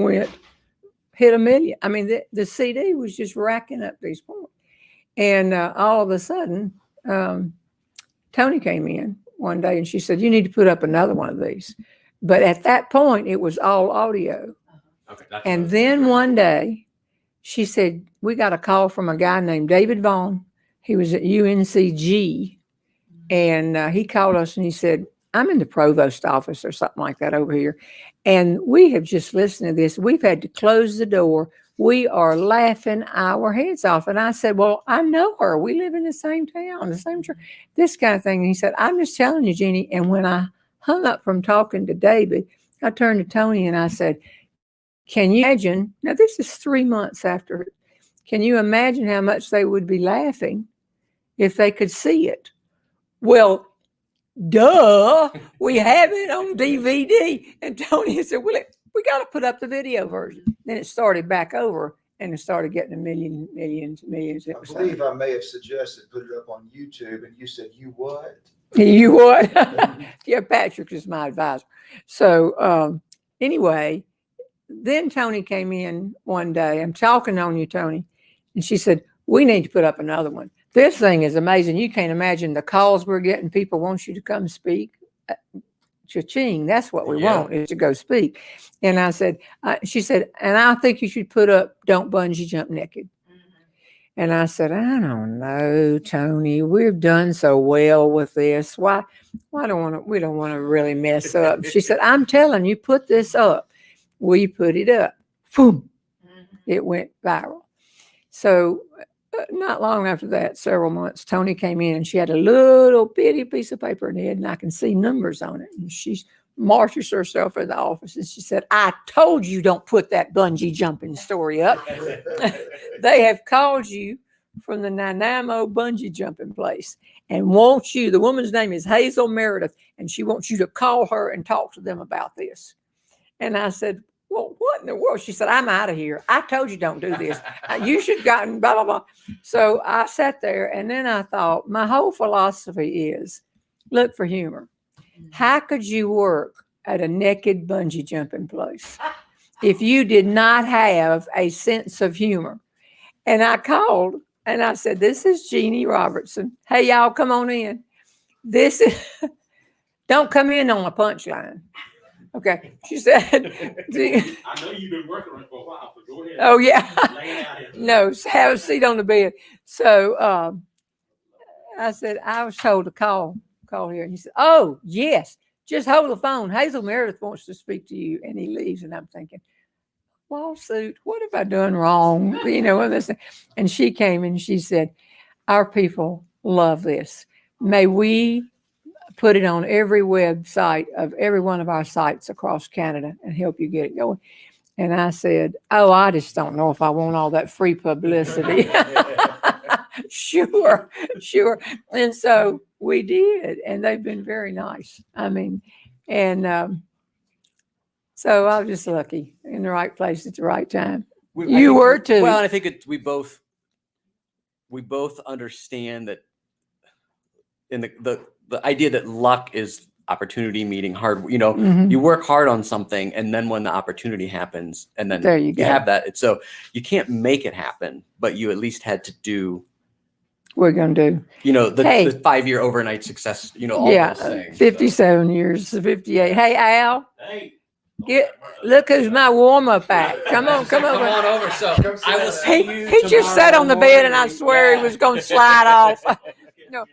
hit 1 million. I mean, the CD was just racking up these points. And all of a sudden, Toni came in one day and she said, you need to put up another one of these. But at that point, it was all audio. Okay, and then one day, she said, we got a call from a guy named David Vaughn. He was at UNCG, and he called us and he said, I'm in the provost office or something like that over here. And we have just listened to this. We've had to close the door. We are laughing our heads off. And I said, well, I know her. We live in the same town, the same church, this kind of thing. And he said, I'm just telling you, Jeannie. And when I hung up from talking to David, I turned to Toni and I said, can you imagine? Now, this is 3 months after. Can you imagine how much they would be laughing if they could see it? Well, duh, we have it on DVD. And Toni said, well, we got to put up the video version. Then it started back over and it started getting a millions. I believe I may have suggested put it up on YouTube, and you said, you what? You what? Yeah, Patrick is my advisor. So anyway, then Toni came in one day. I'm talking on you, Toni. And she said, we need to put up another one. This thing is amazing. You can't imagine the calls we're getting. People want you to come speak. Cha-ching, that's what we want, is to go speak. And I said, she said, and I think you should put up Don't Bungee Jump Naked. And I said, I don't know, Toni, we've done so well with this. Why we don't want to really mess up. She said, I'm telling you, put this up. We put it up. Boom. It went viral. So not long after that, several months, Toni came in and she had a little bitty piece of paper in her head and I can see numbers on it. And she marches herself in the office and she said, I told you don't put that bungee jumping story up. They have called you from the Nanaimo bungee jumping place and want you, the woman's name is Hazel Meredith, and she wants you to call her and talk to them about this. And I said, well, what in the world? She said, I'm out of here. I told you don't do this. You should have gotten blah, blah, blah. So I sat there and then I thought, my whole philosophy is look for humor. How could you work at a naked bungee jumping place if you did not have a sense of humor? And I called and I said, this is Jeanne Robertson. Hey, y'all, come on in. This is, don't come in on a punchline. Okay. She said, I know you've been working on it for a while, so go ahead. Oh, yeah. No, have a seat on the bed. So I said, I was told to call here. And he said, oh, yes, just hold the phone. Hazel Meredith wants to speak to you. And he leaves. And I'm thinking, lawsuit, what have I done wrong? You know, and she came and she said, our people love this. May we put it on every website of every one of our sites across Canada and help you get it going. And I said, oh, I just don't know if I want all that free publicity. Sure. And so we did, and they've been very nice. I mean, and so I was just lucky in the right place at the right time. You were too. Well, and I think we both understand that in the idea that luck is opportunity meeting hard, you know, you work hard on something and then when the opportunity happens and then there you have that. So you can't make it happen, but you at least had to do. We're going to do. You know, the 5-year overnight success, you know, all those things. 57 years, 58. Hey, Al. Hey. Look who's my warm-up act. Come on over. Come on over. So I will see you. He just sat on the bed and I swear he was going to slide off. No.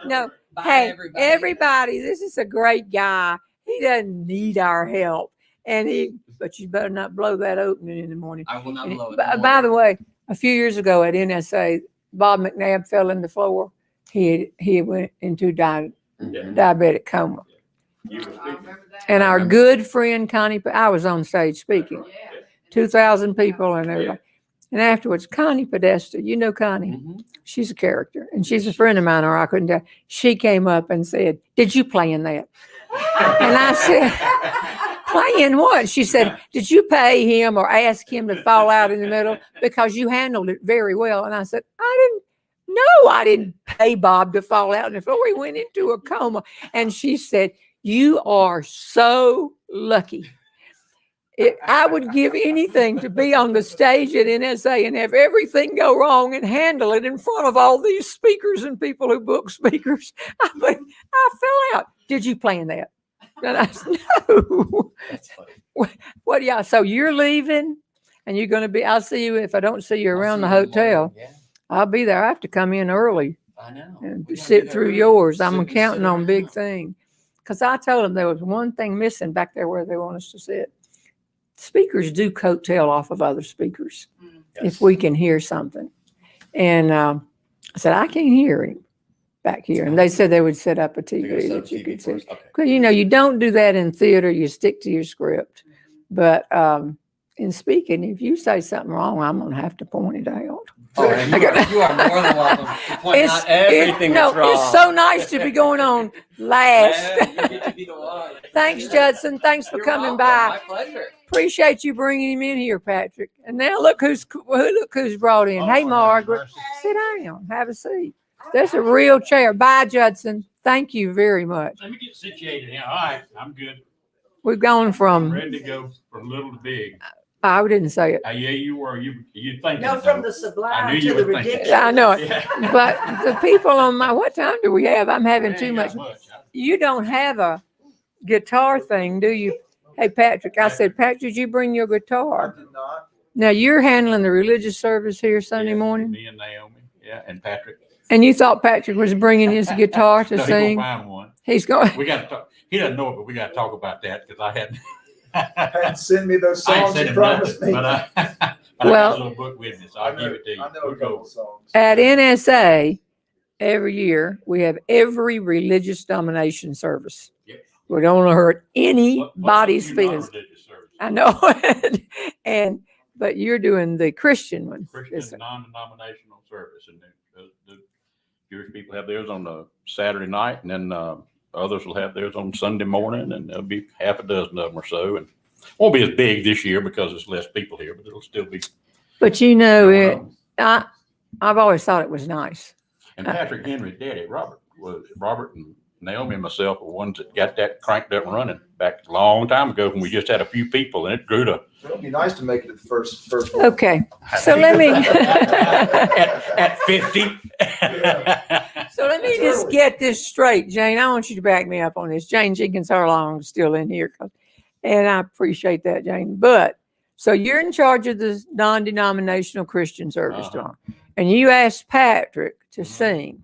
No. Bye, Hey, everybody, this is a great guy. He doesn't need our help. But you better not blow that opening in the morning. I will not blow it. By the way, a few years ago at NSA, Bob McNabb fell in the floor. He went into diabetic coma. And our good friend Connie, I was on stage speaking, 2,000 people and everybody. And afterwards, Connie Podesta, you know Connie, she's a character, and she's a friend of mine, or I couldn't tell. She came up and said, did you play in that? And I said, play in what? She said, did you pay him or ask him to fall out in the middle? Because you handled it very well. And I said, I didn't pay Bob to fall out in the floor. He went into a coma. And she said, you are so lucky. I would give anything to be on the stage at NSA and have everything go wrong and handle it in front of all these speakers and people who book speakers. I fell out. Did you plan that? And I said, no. That's funny. What do y'all? So you're leaving, and you're going to be. I'll see you if I don't see you I'll around see the you in the morning. hotel. Yeah, I'll be there. I have to come in early I know. and We gotta do sit that through early. yours. I'm Sit counting on big around. thing. Because I told them there was one thing missing back there where they want us to sit. Speakers do coattail off of other speakers Yes. if we can hear something. And I said, I can't hear him back here. And they said they would set up a They're gonna TV set up that you TV could for see. us. Okay. Because, you don't do that in theater. You stick to your script. But in speaking, if you say something wrong, I'm going to have to point it out. Oh, and you are more than welcome to point out everything that's wrong. It's so nice to be going on last. Yeah, you get to be the one. Thanks, Judson. Thanks for You're coming welcome. by. My pleasure. Appreciate you bringing him in here, Patrick. And now look who's brought in. Hey, Margaret, sit down, have a seat. There's a real chair. Bye, Judson. Thank you very much. Let me get situated here. All right, I'm good. We've gone I'm from. ready to go from little to big. I didn't say it. Yeah, you were. You thinking? No, from though. the I sublime knew to you the were thinking. ridiculous. I know it. Yeah. But the people on what time do we have? I'm having Ain't too got much. You don't have a guitar thing, do you? Hey, Patrick, I said, Patrick, did you bring your I guitar? did not. Now you're handling the religious service here Sunday Yeah, morning, Me and Naomi. Yeah, and Patrick. and you thought Patrick was bringing his guitar to No, he sing. gonna find one. He's going. We got to talk. He doesn't know it, but we got to talk about that because I hadn't. And send me those I ain't songs said you him promised nothing, me. but I Well- got a little book with me, so I'll give it to you. I know We'll a couple go. of songs. At NSA, every year we have every religious domination service. Yep. We don't want to hurt What's anybody's up to you, feelings. non-religious service? I know, but you're doing the Christian one. Christian non-denominational service, and the Jewish people have theirs on the Saturday night, and then others will have theirs on Sunday morning, and there'll be half a dozen of them or so, and won't be as big this year because there's less people here, but it'll still be. But going on. I've always thought it was nice. And Patrick Henry's daddy, Robert and Naomi and myself were ones that got that cranked up and running back a long time ago when we just had a few people, and it grew to. It'll be nice to make it the first one. Okay, so let me. at 50. So let me just get this straight, Jane. I want you to back me up on this. Jane Jenkins Harlong is still in here, and I appreciate that, Jane. But so you're in charge of the non-denominational Christian service, John, and you asked Patrick to sing,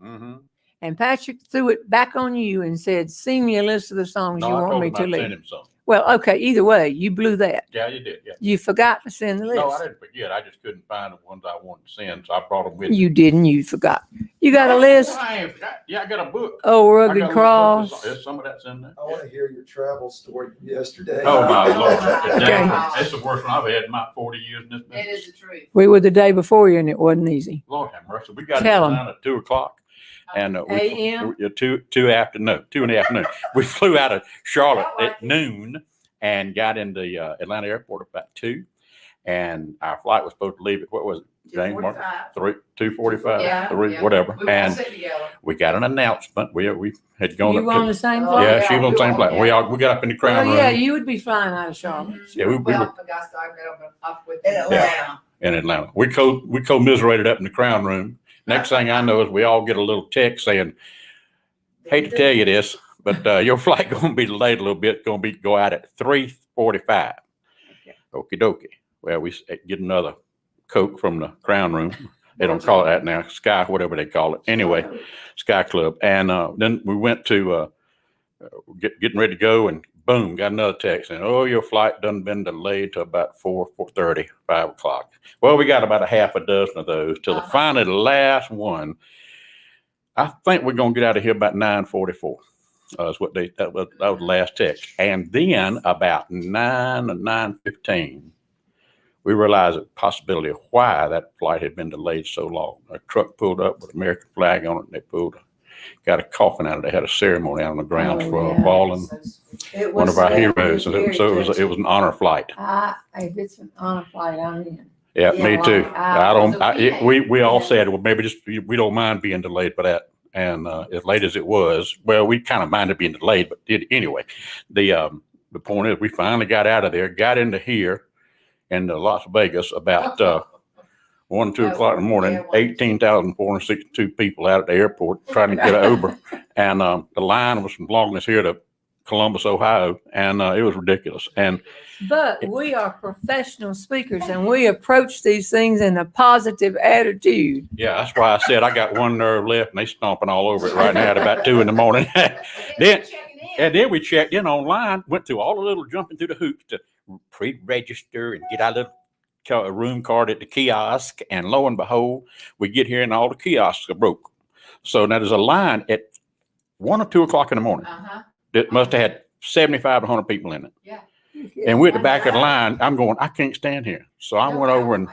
and Patrick threw it back on you and said, "Sing me a list of the songs you want me to lead." Well, okay, either way, you blew that. Yeah, you did. Yeah. You forgot to send the list. No, I didn't forget. I just couldn't find the ones I wanted to send, so I brought them with me. You didn't. You forgot. You got a list? I got a book. Oh, I got a Rugged little Cross. book. There's some of that's in there. I want to hear your travel story from yesterday. Oh my Lord! Okay. That's the worst one I've had in my 40 years in this It business. is the truth. We were the day before you, and it wasn't easy. Lord have mercy. We got Tell it 'em. down at 2:00, and AM? 2 in the afternoon. We flew out of Charlotte at noon and got into the Atlanta airport about 2, and our flight was supposed to leave at what was it, Jane? 2:45, Yeah, 3, yeah. whatever. We were And sitting together. we got an announcement. We had gone You up on to. the same Oh, flight? Yeah, she was on the same flight. yeah. We got up in the crown Oh, room yeah, you would be flying out of Charlotte. Yeah, we Well, were I forgot to start up with In Atlanta. Atlanta. in Atlanta. We commiserated up in the crown room. Next thing I know is we all get a little text saying, "Hate to tell you this, but your flight going to be delayed a little bit. Going to go out at 3:45." Okie dokie. Well, we get another Coke from the crown room. They don't call it that now. Sky, whatever they call it. Anyway, Sky Club. And then we went to getting ready to go, and boom, got another text. And, "Oh, your flight done been delayed to about 4:30, 5 o'clock. Well, we got about a half a dozen of those till finally the last one. I think we're going to get out of here about 9:44. Is what that was the last text. And then about 9 or 9:15, we realized the possibility of why that flight had been delayed so long. A truck pulled up with an American flag on it, and they got a coffin out of it. They had a ceremony out on the grounds for yeah. fallen It one was of our very, heroes. And very so it touching. was an honor flight. If it's an honor flight, I'm in. Yeah, Yeah, me too. well, We all said, well, maybe just we don't mind being delayed for that. And as late as it was, well, we kind of minded being delayed, but anyway. The point is, we finally got out of there, got into here in Las Vegas about 1, 2 o'clock in the morning. 18,462 people out at the airport trying to get an Uber, and the line was from long as here to Columbus, Ohio, and it was ridiculous. But we are professional speakers and we approach these things in a positive attitude. Yeah, that's why I said I got one nerve left, and they stomping all over it right now at about 2 a.m. then we checked in online, went through all the little jumping through the hoops to pre-register and get our little room card at the kiosk, and lo and behold, we get here and all the kiosks are broke. So now there's a line at 1 or 2 o'clock in the morning. That must have had 75 to 100 people in it. Yeah. And we're at the back of the line. I'm going, I can't stand here. So I went over and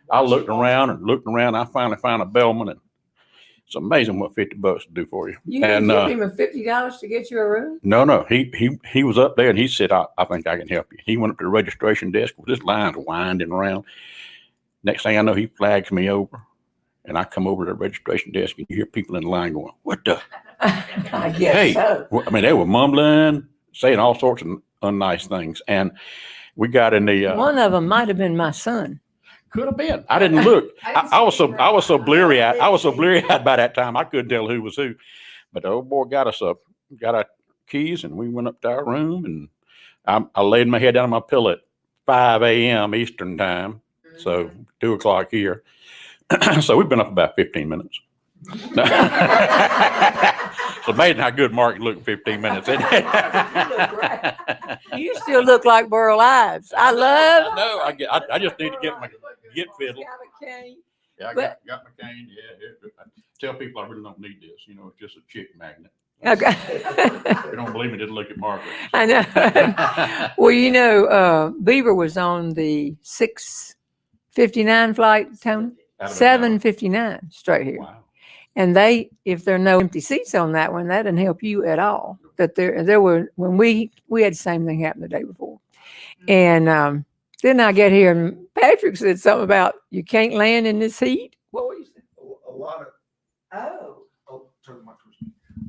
I looked around. I finally found a bellman, and it's amazing what $50 will do for you. You didn't give him a $50 to get you a room? No. He was up there and he said, I think I can help you. He went up to the registration desk with his lines winding around. Next thing I know, he flags me over, and I come over to the registration desk and you hear people in the line going, what the? I guess so. I mean, they were mumbling, saying all sorts of unnice things. And we got in the one of them might have been my son. Could have been. I didn't look. I was so bleary eyed. I was so bleary eyed by that time I couldn't tell who was who. But the old boy got our keys, and we went up to our room, and I laid my head down on my pillow at 5 a.m. Eastern time. So 2 o'clock here. So we've been up about 15 minutes. It's amazing how good Mark looked in 15 minutes, isn't it? You look great. You still look like Burl Ives. I love. No, I just need to get fiddle. Got a cane. Yeah, got my cane. Yeah, I tell people I really don't need this. It's just a chick magnet. Okay. If you don't believe me, just look at Margaret. I know. Well, Beaver was on the 6:59 flight, Tony. 7:59 straight here. Wow. And if there are no empty seats on that one, that didn't help you at all. That there were, when we had the same thing happen the day before. And then I get here and Patrick said something about you can't land in this heat. What were you saying? A lot of Oh.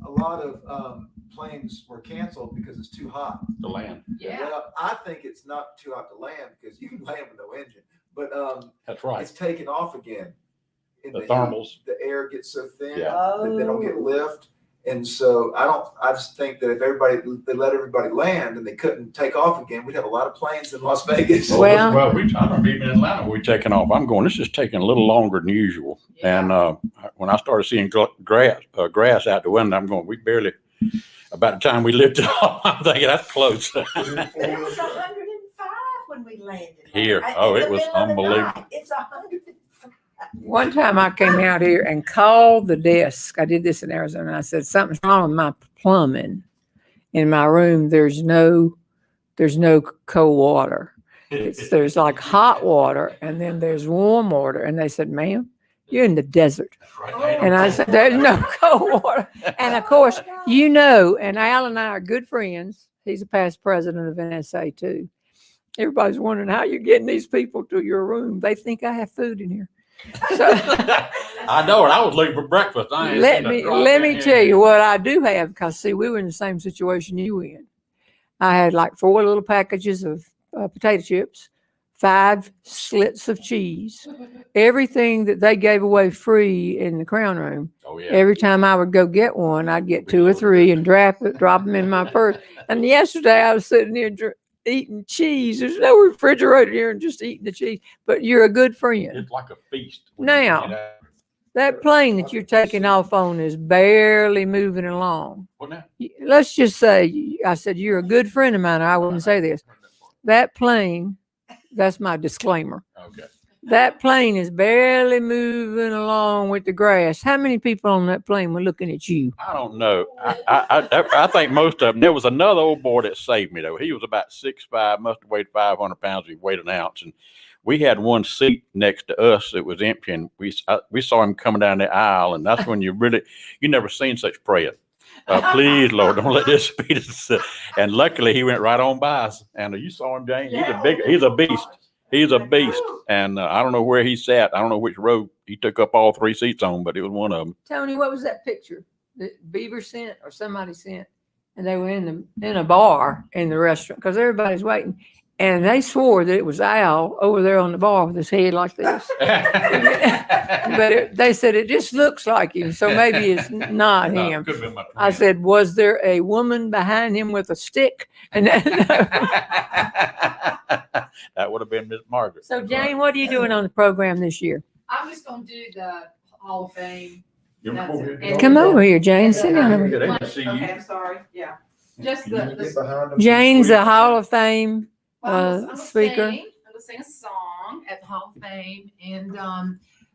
a lot of planes were canceled because it's too hot to land. Yeah. Well, I think it's not too hot to land because you can land with no engine, but That's right. it's taken off again. In The thermals. heat, the air gets so thin Yeah. that they don't get lift. And so I just think that if they let everybody land and they couldn't take off again, we'd have a lot of planes in Las Vegas. Well, I remember even in Atlanta, we're taking off. I'm going, this is taking a little longer than usual. Yeah. And when I started seeing grass out the window, I'm going, about the time we lifted off, I'm thinking that's close. It was 105 when we landed. Here. In Oh, the it was middle of the unbelievable. night. It's 105. one time I came out here and called the desk. I did this in Arizona. I said, something's wrong with my plumbing in my room. There's no cold water. There's like hot water and then there's warm water. And they said, ma'am, you're in the desert. And I said, there's no cold water. And of course, and Al and I are good friends. He's a past president of NSA too. Everybody's wondering how you're getting these people to your room. They think I have food in here. So I know it. I was looking for breakfast. let me tell you what I do have, because see, we were in the same situation you were in. I had like 4 little packages of potato chips, 5 slits of cheese, everything that they gave away free in the Crown Room. Oh, yeah. Every time I would go get one, I'd get 2 or 3 and drop them in my purse. And yesterday I was sitting here eating cheese. There's no refrigerator here and just eating the cheese. But you're a good friend. It's like a feast. Now, that plane that you're taking off on is barely moving along. What now? Let's just say, I said, you're a good friend of mine. I wouldn't say this. That plane, that's my disclaimer. Okay. That plane is barely moving along with the grass. How many people on that plane were looking at you? I don't know. I think most of them. There was another old boy that saved me though. He was about 6'5", must have weighed 500 pounds. He weighed an ounce, and we had one seat next to us that was empty, and we saw him coming down the aisle, and that's when you never seen such praying. Please, Lord, don't let this be this. And luckily, he went right on by us. And you saw him, Jane. He's a beast. He's a beast. And I don't know where he sat. I don't know which row he took up all 3 seats on, but it was one of them. Tony, what was that picture that Beaver sent or somebody sent? And they were in a bar in the restaurant because everybody's waiting. And they swore that it was Al over there on the bar with his head like this. But they said it just looks like him, so maybe it's not No, him. could've been my I twin. said, was there a woman behind him with a stick? And That would have been Miss Margaret. so, Jane, what are you doing on the program this year? I'm just gonna do the Hall of Fame. You That's over it. here? Come over here, Jane. Sit down over here. They can see you. Okay, I'm sorry. Yeah. Just Can you get the behind them? Jane's a Hall of Fame I'm gonna speaker. I'm gonna sing a song at the Hall of Fame, and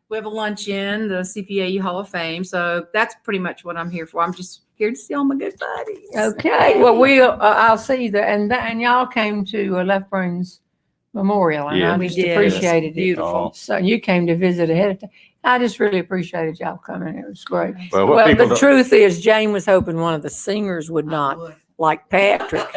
we have a luncheon, the CPAU Hall of Fame. So that's pretty much what I'm here for. I'm just here to see all my good buddies. Okay, well, I'll see you there. And y'all came to Left-Brain's Memorial, and Yeah. I We just did. appreciated it. Beautiful. Oh. So you came to visit ahead of time. I just really appreciated y'all coming. It was great. Well, what Well, people the don't- truth is, Jane was hoping one of the singers would not, like Patrick,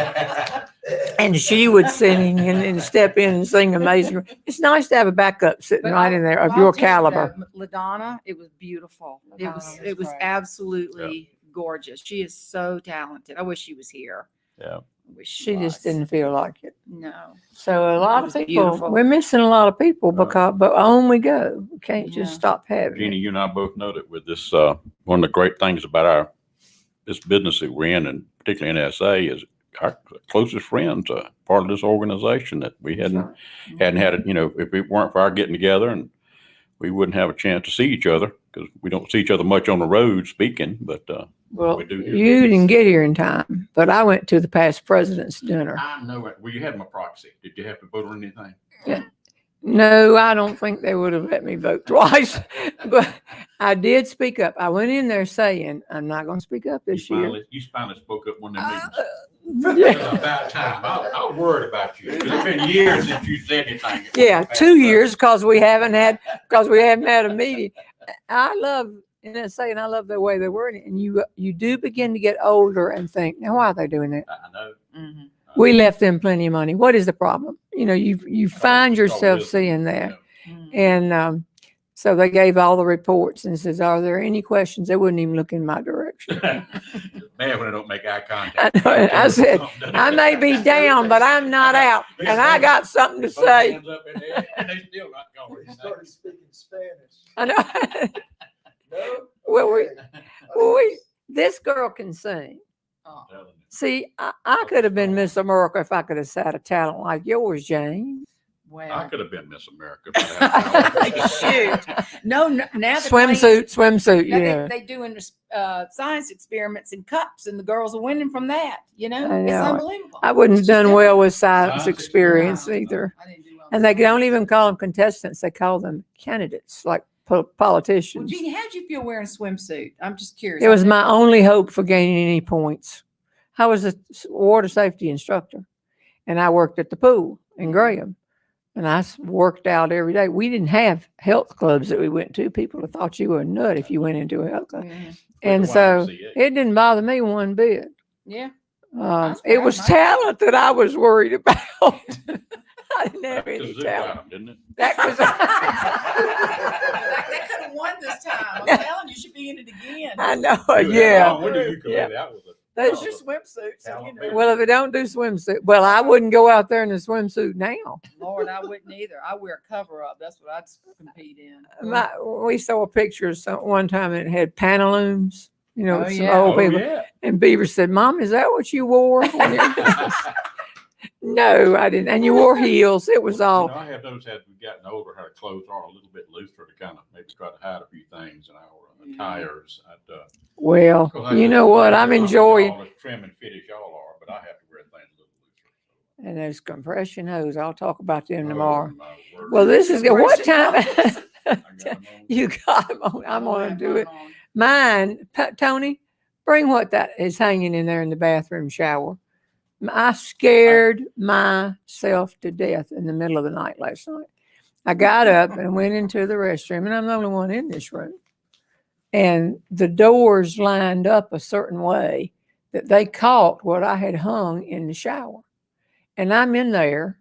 and she would sing and step in and sing amazing. It's nice to have a backup sitting But right in there of I'll your tell you caliber. though, LaDonna, it was beautiful. It LaDonna was was great. absolutely gorgeous. She is so talented. I wish she was here. Yeah. I wish She just was. didn't feel like it. No. So a lot of was people, beautiful. we're missing a lot of people but on we go. We can't Yeah. just stop having Jeannie, it. you and I both know that with this, one of the great things about this business that we're in, and particularly NSA, is our closest friends are part of this organization that we hadn't had it, if it weren't for our getting together, and we wouldn't have a chance to see each other because we don't see each other much on the road speaking, but, Well, we do here. you didn't get here in time, but I went to the past president's dinner. I know it. Well, you had my proxy. Did you have to vote on anything? No, I don't think they would have let me vote twice, but I did speak up. I went in there saying, I'm not going to speak up this year. You finally spoke up one of them meetings. Yeah. It's about time. I was worried about you. It's been years since you said anything. Yeah, 2 years because we haven't had a meeting. I love NSA and I love the way they word it. And you do begin to get older and think, now why are they doing that? I know. Mhm. We left them plenty of money. What is the problem? You find yourself seeing that. Mhm. And so they gave all the reports and says, are there any questions? They wouldn't even look in my direction. Man, when I don't make eye I contact. know, and I said, I may be down, but I'm not out. And I got something to Both say. hands up in the air, and they still not going. He started speaking Spanish. I know. No? Well, this girl can sing. Oh. See, I could have been Miss America if I could have had a talent like yours, Jane. I Well, could have been Miss America. But I shoot. No, now that Swimsuit, Now yeah. they doing science experiments in cups, and the girls are winning from that. I It's know. unbelievable. I wouldn't have It's just done well with science Science experience experience. either. I didn't do well. And they don't even call them contestants. They call them candidates, like Well, politicians. Jeannie, how'd you feel wearing a swimsuit? I'm just curious. It was my only hope for gaining any points. I was a water safety instructor, and I worked at the pool in Graham, and I worked out every day. We didn't have health clubs that we went to. People thought you were a nut if you went into a health club. Mhm. And so it didn't bother me one bit. Yeah. It was talent that I was worried about. I didn't have That's any a zoo talent. item, didn't it? That was They could have won this time. I'm telling you, you should be in it again. I know, You yeah. when did you come Yeah. in? That was a- That's It's your swimsuit, so you know. Well, if it don't do swimsuit, well, I wouldn't go out there in a swimsuit now. Lord, I wouldn't either. I wear a cover up. That's what I'd compete in. We saw a picture of one time and it had pantaloons, Oh, some yeah. old Oh, people. yeah. And Beaver said, Mom, is that what you wore? No, I didn't. And you wore heels. It was all, I have noticed as we've gotten older, our clothes are a little bit looser to kind of maybe try to hide a few things in our attires. well, you know what? I'm enjoying. As trim and fit as y'all are, but I have to wear things a little looser. And those compression hose, I'll talk about them Oh, tomorrow. my word. Well, this is good. What time? I got 'em on. You got them on. I'm Oh, going to do it. I'm on. Mine, Tony, bring what that is hanging in there in the bathroom shower. I scared myself to death in the middle of the night last night. I got up and went into the restroom, and I'm the only one in this room. And the doors lined up a certain way that they caught what I had hung in the shower. And I'm in there.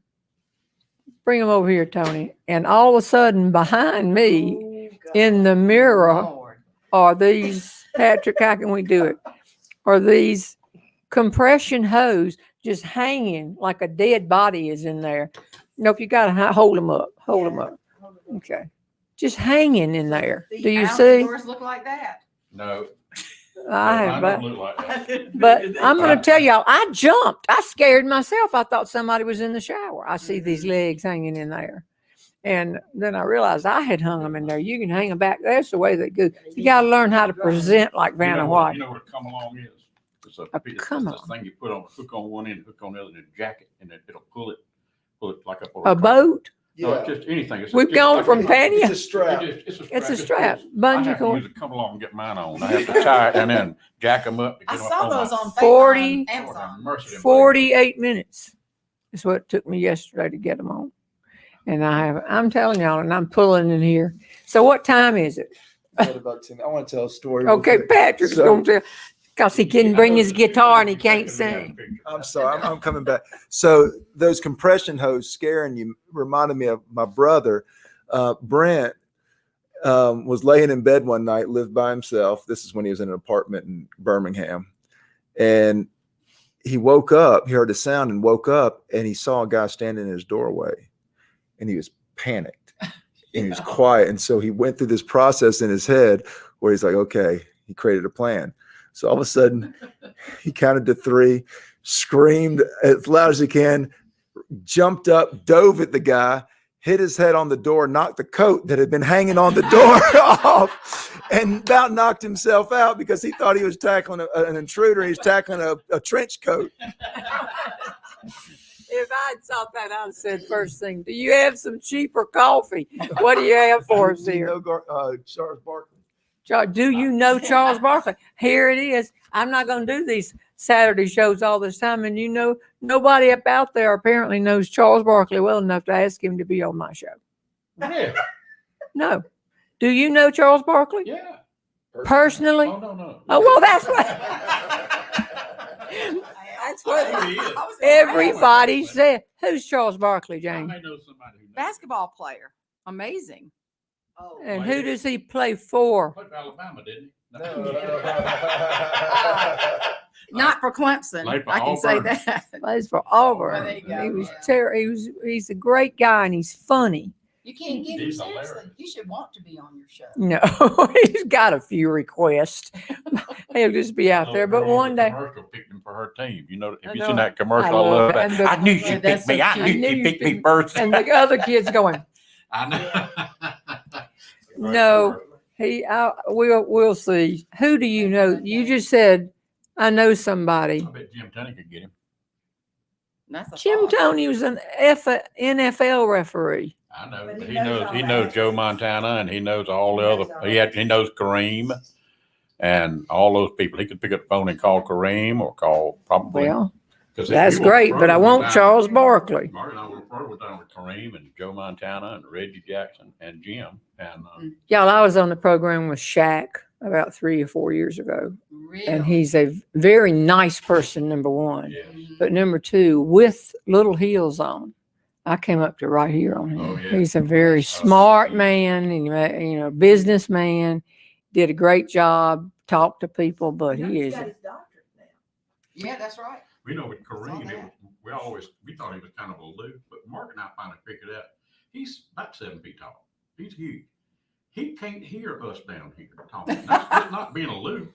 Bring them over here, Tony. And all of a sudden, behind me, Oh, God. in the mirror, Lord. are these, Patrick, how can we do it? Are these compression hose just hanging like a dead body is in there. Nope, you got to hold them up. Hold them up. Okay. Just hanging in there. Do you I don't see? think yours look like that. No. I mine have, don't look like that. but I'm going to tell y'all, I jumped. I scared myself. I thought somebody was in the shower. I see these legs hanging in there. And then I realized I had hung them in there. You can hang them back. That's the way they go. You got to learn how to present like Vanna White. You know what a come along is? It's it's come this along. thing you put on, hook on one end, hook on the other, and a jacket, and it'll pull it like up on A boat? No, it's just anything. We've gone from panty. It's a strap. It's a strap. I Bungee have to cord. use a come along and get mine on. I have to tie it and then jack them up. To get I them saw up those my- on 40 Amazon. Mercy, them 48 minutes is what it took me yesterday to get them on. And I'm telling y'all, and I'm pulling in here. So what time is it? What about Tim? I want to tell a story. real Okay, quick. Patrick's So- going to, because he couldn't bring his guitar and he can't sing. I'm sorry. I'm coming back. So those compression hose scaring you reminded me of my brother, Brent. Was laying in bed one night, lived by himself. This is when he was in an apartment in Birmingham, and he woke up. He heard a sound and woke up, and he saw a guy standing in his doorway, and he was panicked and he was quiet. And so he went through this process in his head where he's like, okay, he created a plan. So all of a sudden, he counted to 3, screamed as loud as he can, jumped up, dove at the guy, hit his head on the door, knocked the coat that had been hanging on the door off, and about knocked himself out because he thought he was tackling an intruder. He's tackling a trench coat. If I'd thought that, I'd have said first thing, do you have some cheaper coffee? What do you have for us You here? know, Charles Barkley. Do you know Charles Barkley? Here it is. I'm not going to do these Saturday shows all this time. And you know, nobody up out there apparently knows Charles Barkley well enough to ask him to be on my show. Yeah. No. Do you know Charles Barkley? Yeah. Personally? Oh, no. Oh, well, that's what everybody said. Who's Charles Barkley, I Jane? may know somebody who knows. Basketball player. Amazing. Oh, And who does he play for? Played for Alabama, didn't he? Not for Clemson. Played for I can say Auburn. that. Plays for Well, Auburn. there you go. He was he's a great guy and he's funny. You can't get him He's seriously. hilarious. You should want to be on your show. No, he's got a few requests. He'll just be out there. But one day, Commercial picked him for her team. You know, I have you know seen it. that commercial? I I love love it. that. And the- I knew Yeah, you that's picked me. so I cute. knew I knew you you picked me picked- first. and the other kids going, I know. no, we'll see. Who do you know? You just said, I know somebody. I bet Jim Toni could get him. That's a Jim thought. Toni was an NFL referee. I know, But but he he knows knows all he the knows Joe athletes. Montana and he knows all the He other. knows all He knows Kareem and all those people. He could pick up the phone and call Kareem or call probably. Well, 'cause that's we were great, but I brothers want down- Charles Barkley. Mark and I were brothers down with Kareem and Joe Montana and Reggie Jackson and Jim and Y'all, I was on the program with Shaq about 3 or 4 years ago, Really? and he's a very nice person, number one. yeah. Mhm. But number two, with little heels on, I came up to right here on him. Oh, yeah. He's a very smart man, and businessman. Did a great job, talked to people, but Now he he's is. got his doctorate now. Yeah, that's right. We know with Kareem, that. we thought he was kind of aloof, but Mark and I finally figured out he's about 7 feet tall. He's huge. He can't hear us down here talking. That's just not being aloof.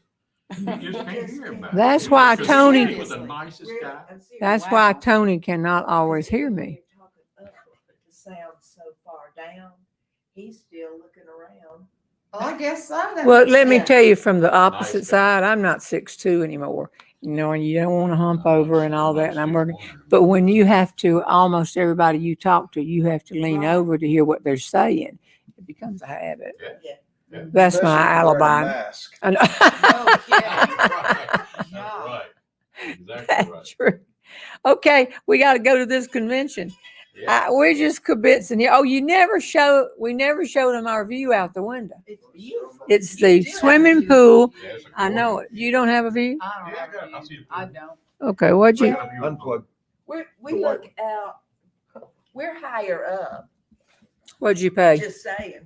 He just can't hear everybody. That's why Because Tony- He was the nicest Really, guy. I'm serious. That's Wow. why Tony cannot always hear When me. you're talking up, the sound so far down, he's still looking around. Well, I guess so. That Well, makes let me sense. tell you from the opposite Nice guy. side, I'm not 6'2" anymore. And you don't want to hump over and all that. And I'm working. But when you have to, almost everybody you talk to, you have to lean Right. over to hear what they're saying. It becomes a habit. Yeah. That's my Especially if you're wearing a alibi. mask. I know. Oh, yeah. That's Yeah. right. Exactly That's right. true. Okay, we got to go to this convention. Yeah. We're just kibitzing here. Oh, we never showed them our view out the window. It's beautiful. It's You the do have swimming a view. pool. Yeah, it's a I know gorgeous- it. You don't have a view? I don't Yeah, have I got- a I view. see the I pool. don't. Okay, what'd you? Yeah. Unplug. We look out, we're higher up, What'd you pay? just saying.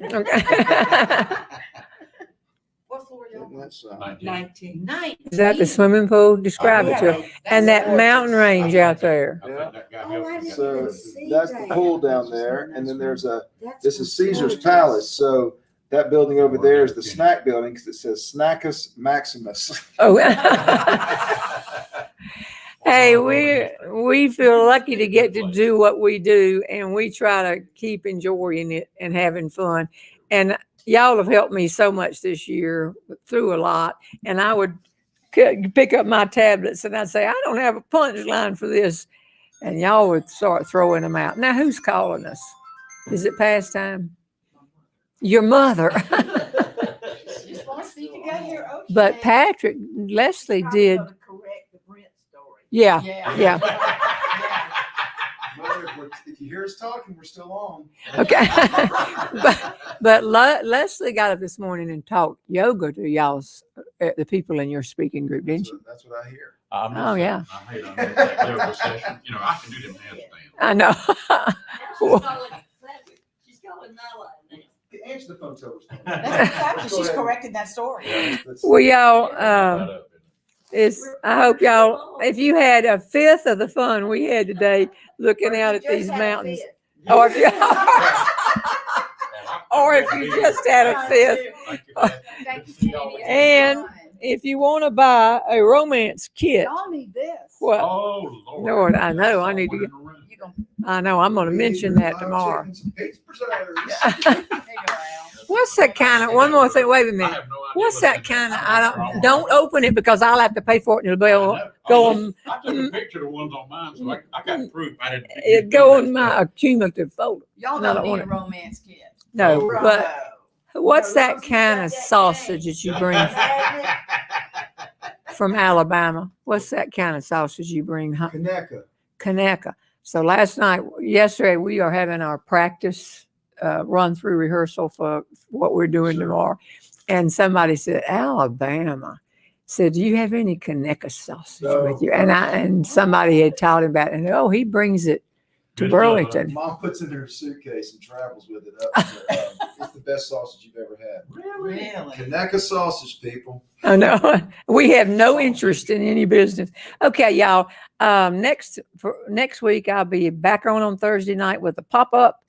Okay. What floor y'all? That's, 19. 19. Is that the swimming pool? Describe it to us. And that mountain range out there. I think that guy Oh, helped I you didn't guys. So even see that's the that. pool down there, and then there's this is That's Caesar's gorgeous. Palace. So that building over there is the snack building because it says Snackus Maximus. Oh. Hey, we feel lucky to get to do what we do, and we try to keep enjoying it and having fun. And y'all have helped me so much this year through a lot. And I would pick up my tablets and I'd say, I don't have a punchline for this. And y'all would start throwing them out. Now, who's calling us? Is it past time? Your mother. Just want to see if you got here. Okay. But Patrick, Leslie did. Correct the Brent story. Yeah, yeah. Mother, if you hear us talking, we're still on. Okay. but Leslie got up this morning and taught yoga to y'all's, the people in your speaking group, didn't she? That's what I hear. Oh, yeah. I hate on that yoga session. You know, I can do them handstands. I know. She's calling Nala now. Answer the phone, tell us. That's exactly. She's correcting that story. Well, y'all, I hope y'all, if you had a fifth of the fun we had today looking out at these mountains, or if you, or if you just had a fifth, and if you want to buy a romance kit, Y'all need this. what? Oh, Lord, I know, I need to get, I know, I'm going to mention that tomorrow. What's that kind of, one more thing, wait a minute. What's that kind of, don't open it because I'll have to pay for it and it'll go on, I took a picture of the ones on mine, so I got proof. I didn't. it go on my accumulative folder. Y'all No, I don't don't need want a it. romance kit. No, but Bravo. what's that kind of sausage that you bring from Alabama? What's that kind of sausage you bring? Huh? Kaneka. Kaneka. So yesterday, we are having our practice run through rehearsal for what we're doing tomorrow. And somebody said, Alabama. Said, do you have any Kaneka sausage with you? And somebody had taught him about it. And he brings it to Burlington. Mom puts it in her suitcase and travels with it up. It's the best sausage you've ever had. Really? Kaneka sausage, people. I know. We have no interest in any business. Okay, y'all. Next week, I'll be back on Thursday night with a pop-up,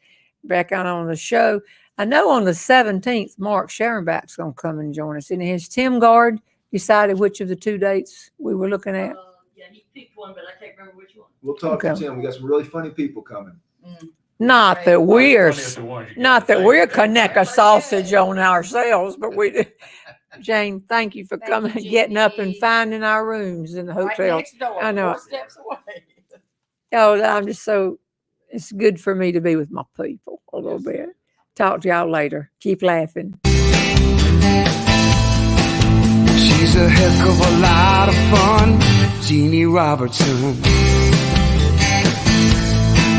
back on the show. I know on the 17th, Mark Sharonback's going to come and join us. And has Tim Gard decided which of the two dates we were looking at? Yeah, he picked one, but I can't remember which one. We'll talk to Tim. We got some really funny people coming. Not that we're Kaneka sausage on ourselves, but we do. Jane, thank you for coming, getting up and finding our rooms in the hotel. Right next door. I know. 4 steps away. Oh, I'm just it's good for me to be with my people a little bit. Talk to y'all later. Keep laughing. She's a heck of a lot of fun, Jeanne Robertson.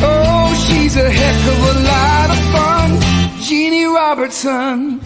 Oh, she's a heck of a lot of fun, Jeanne Robertson.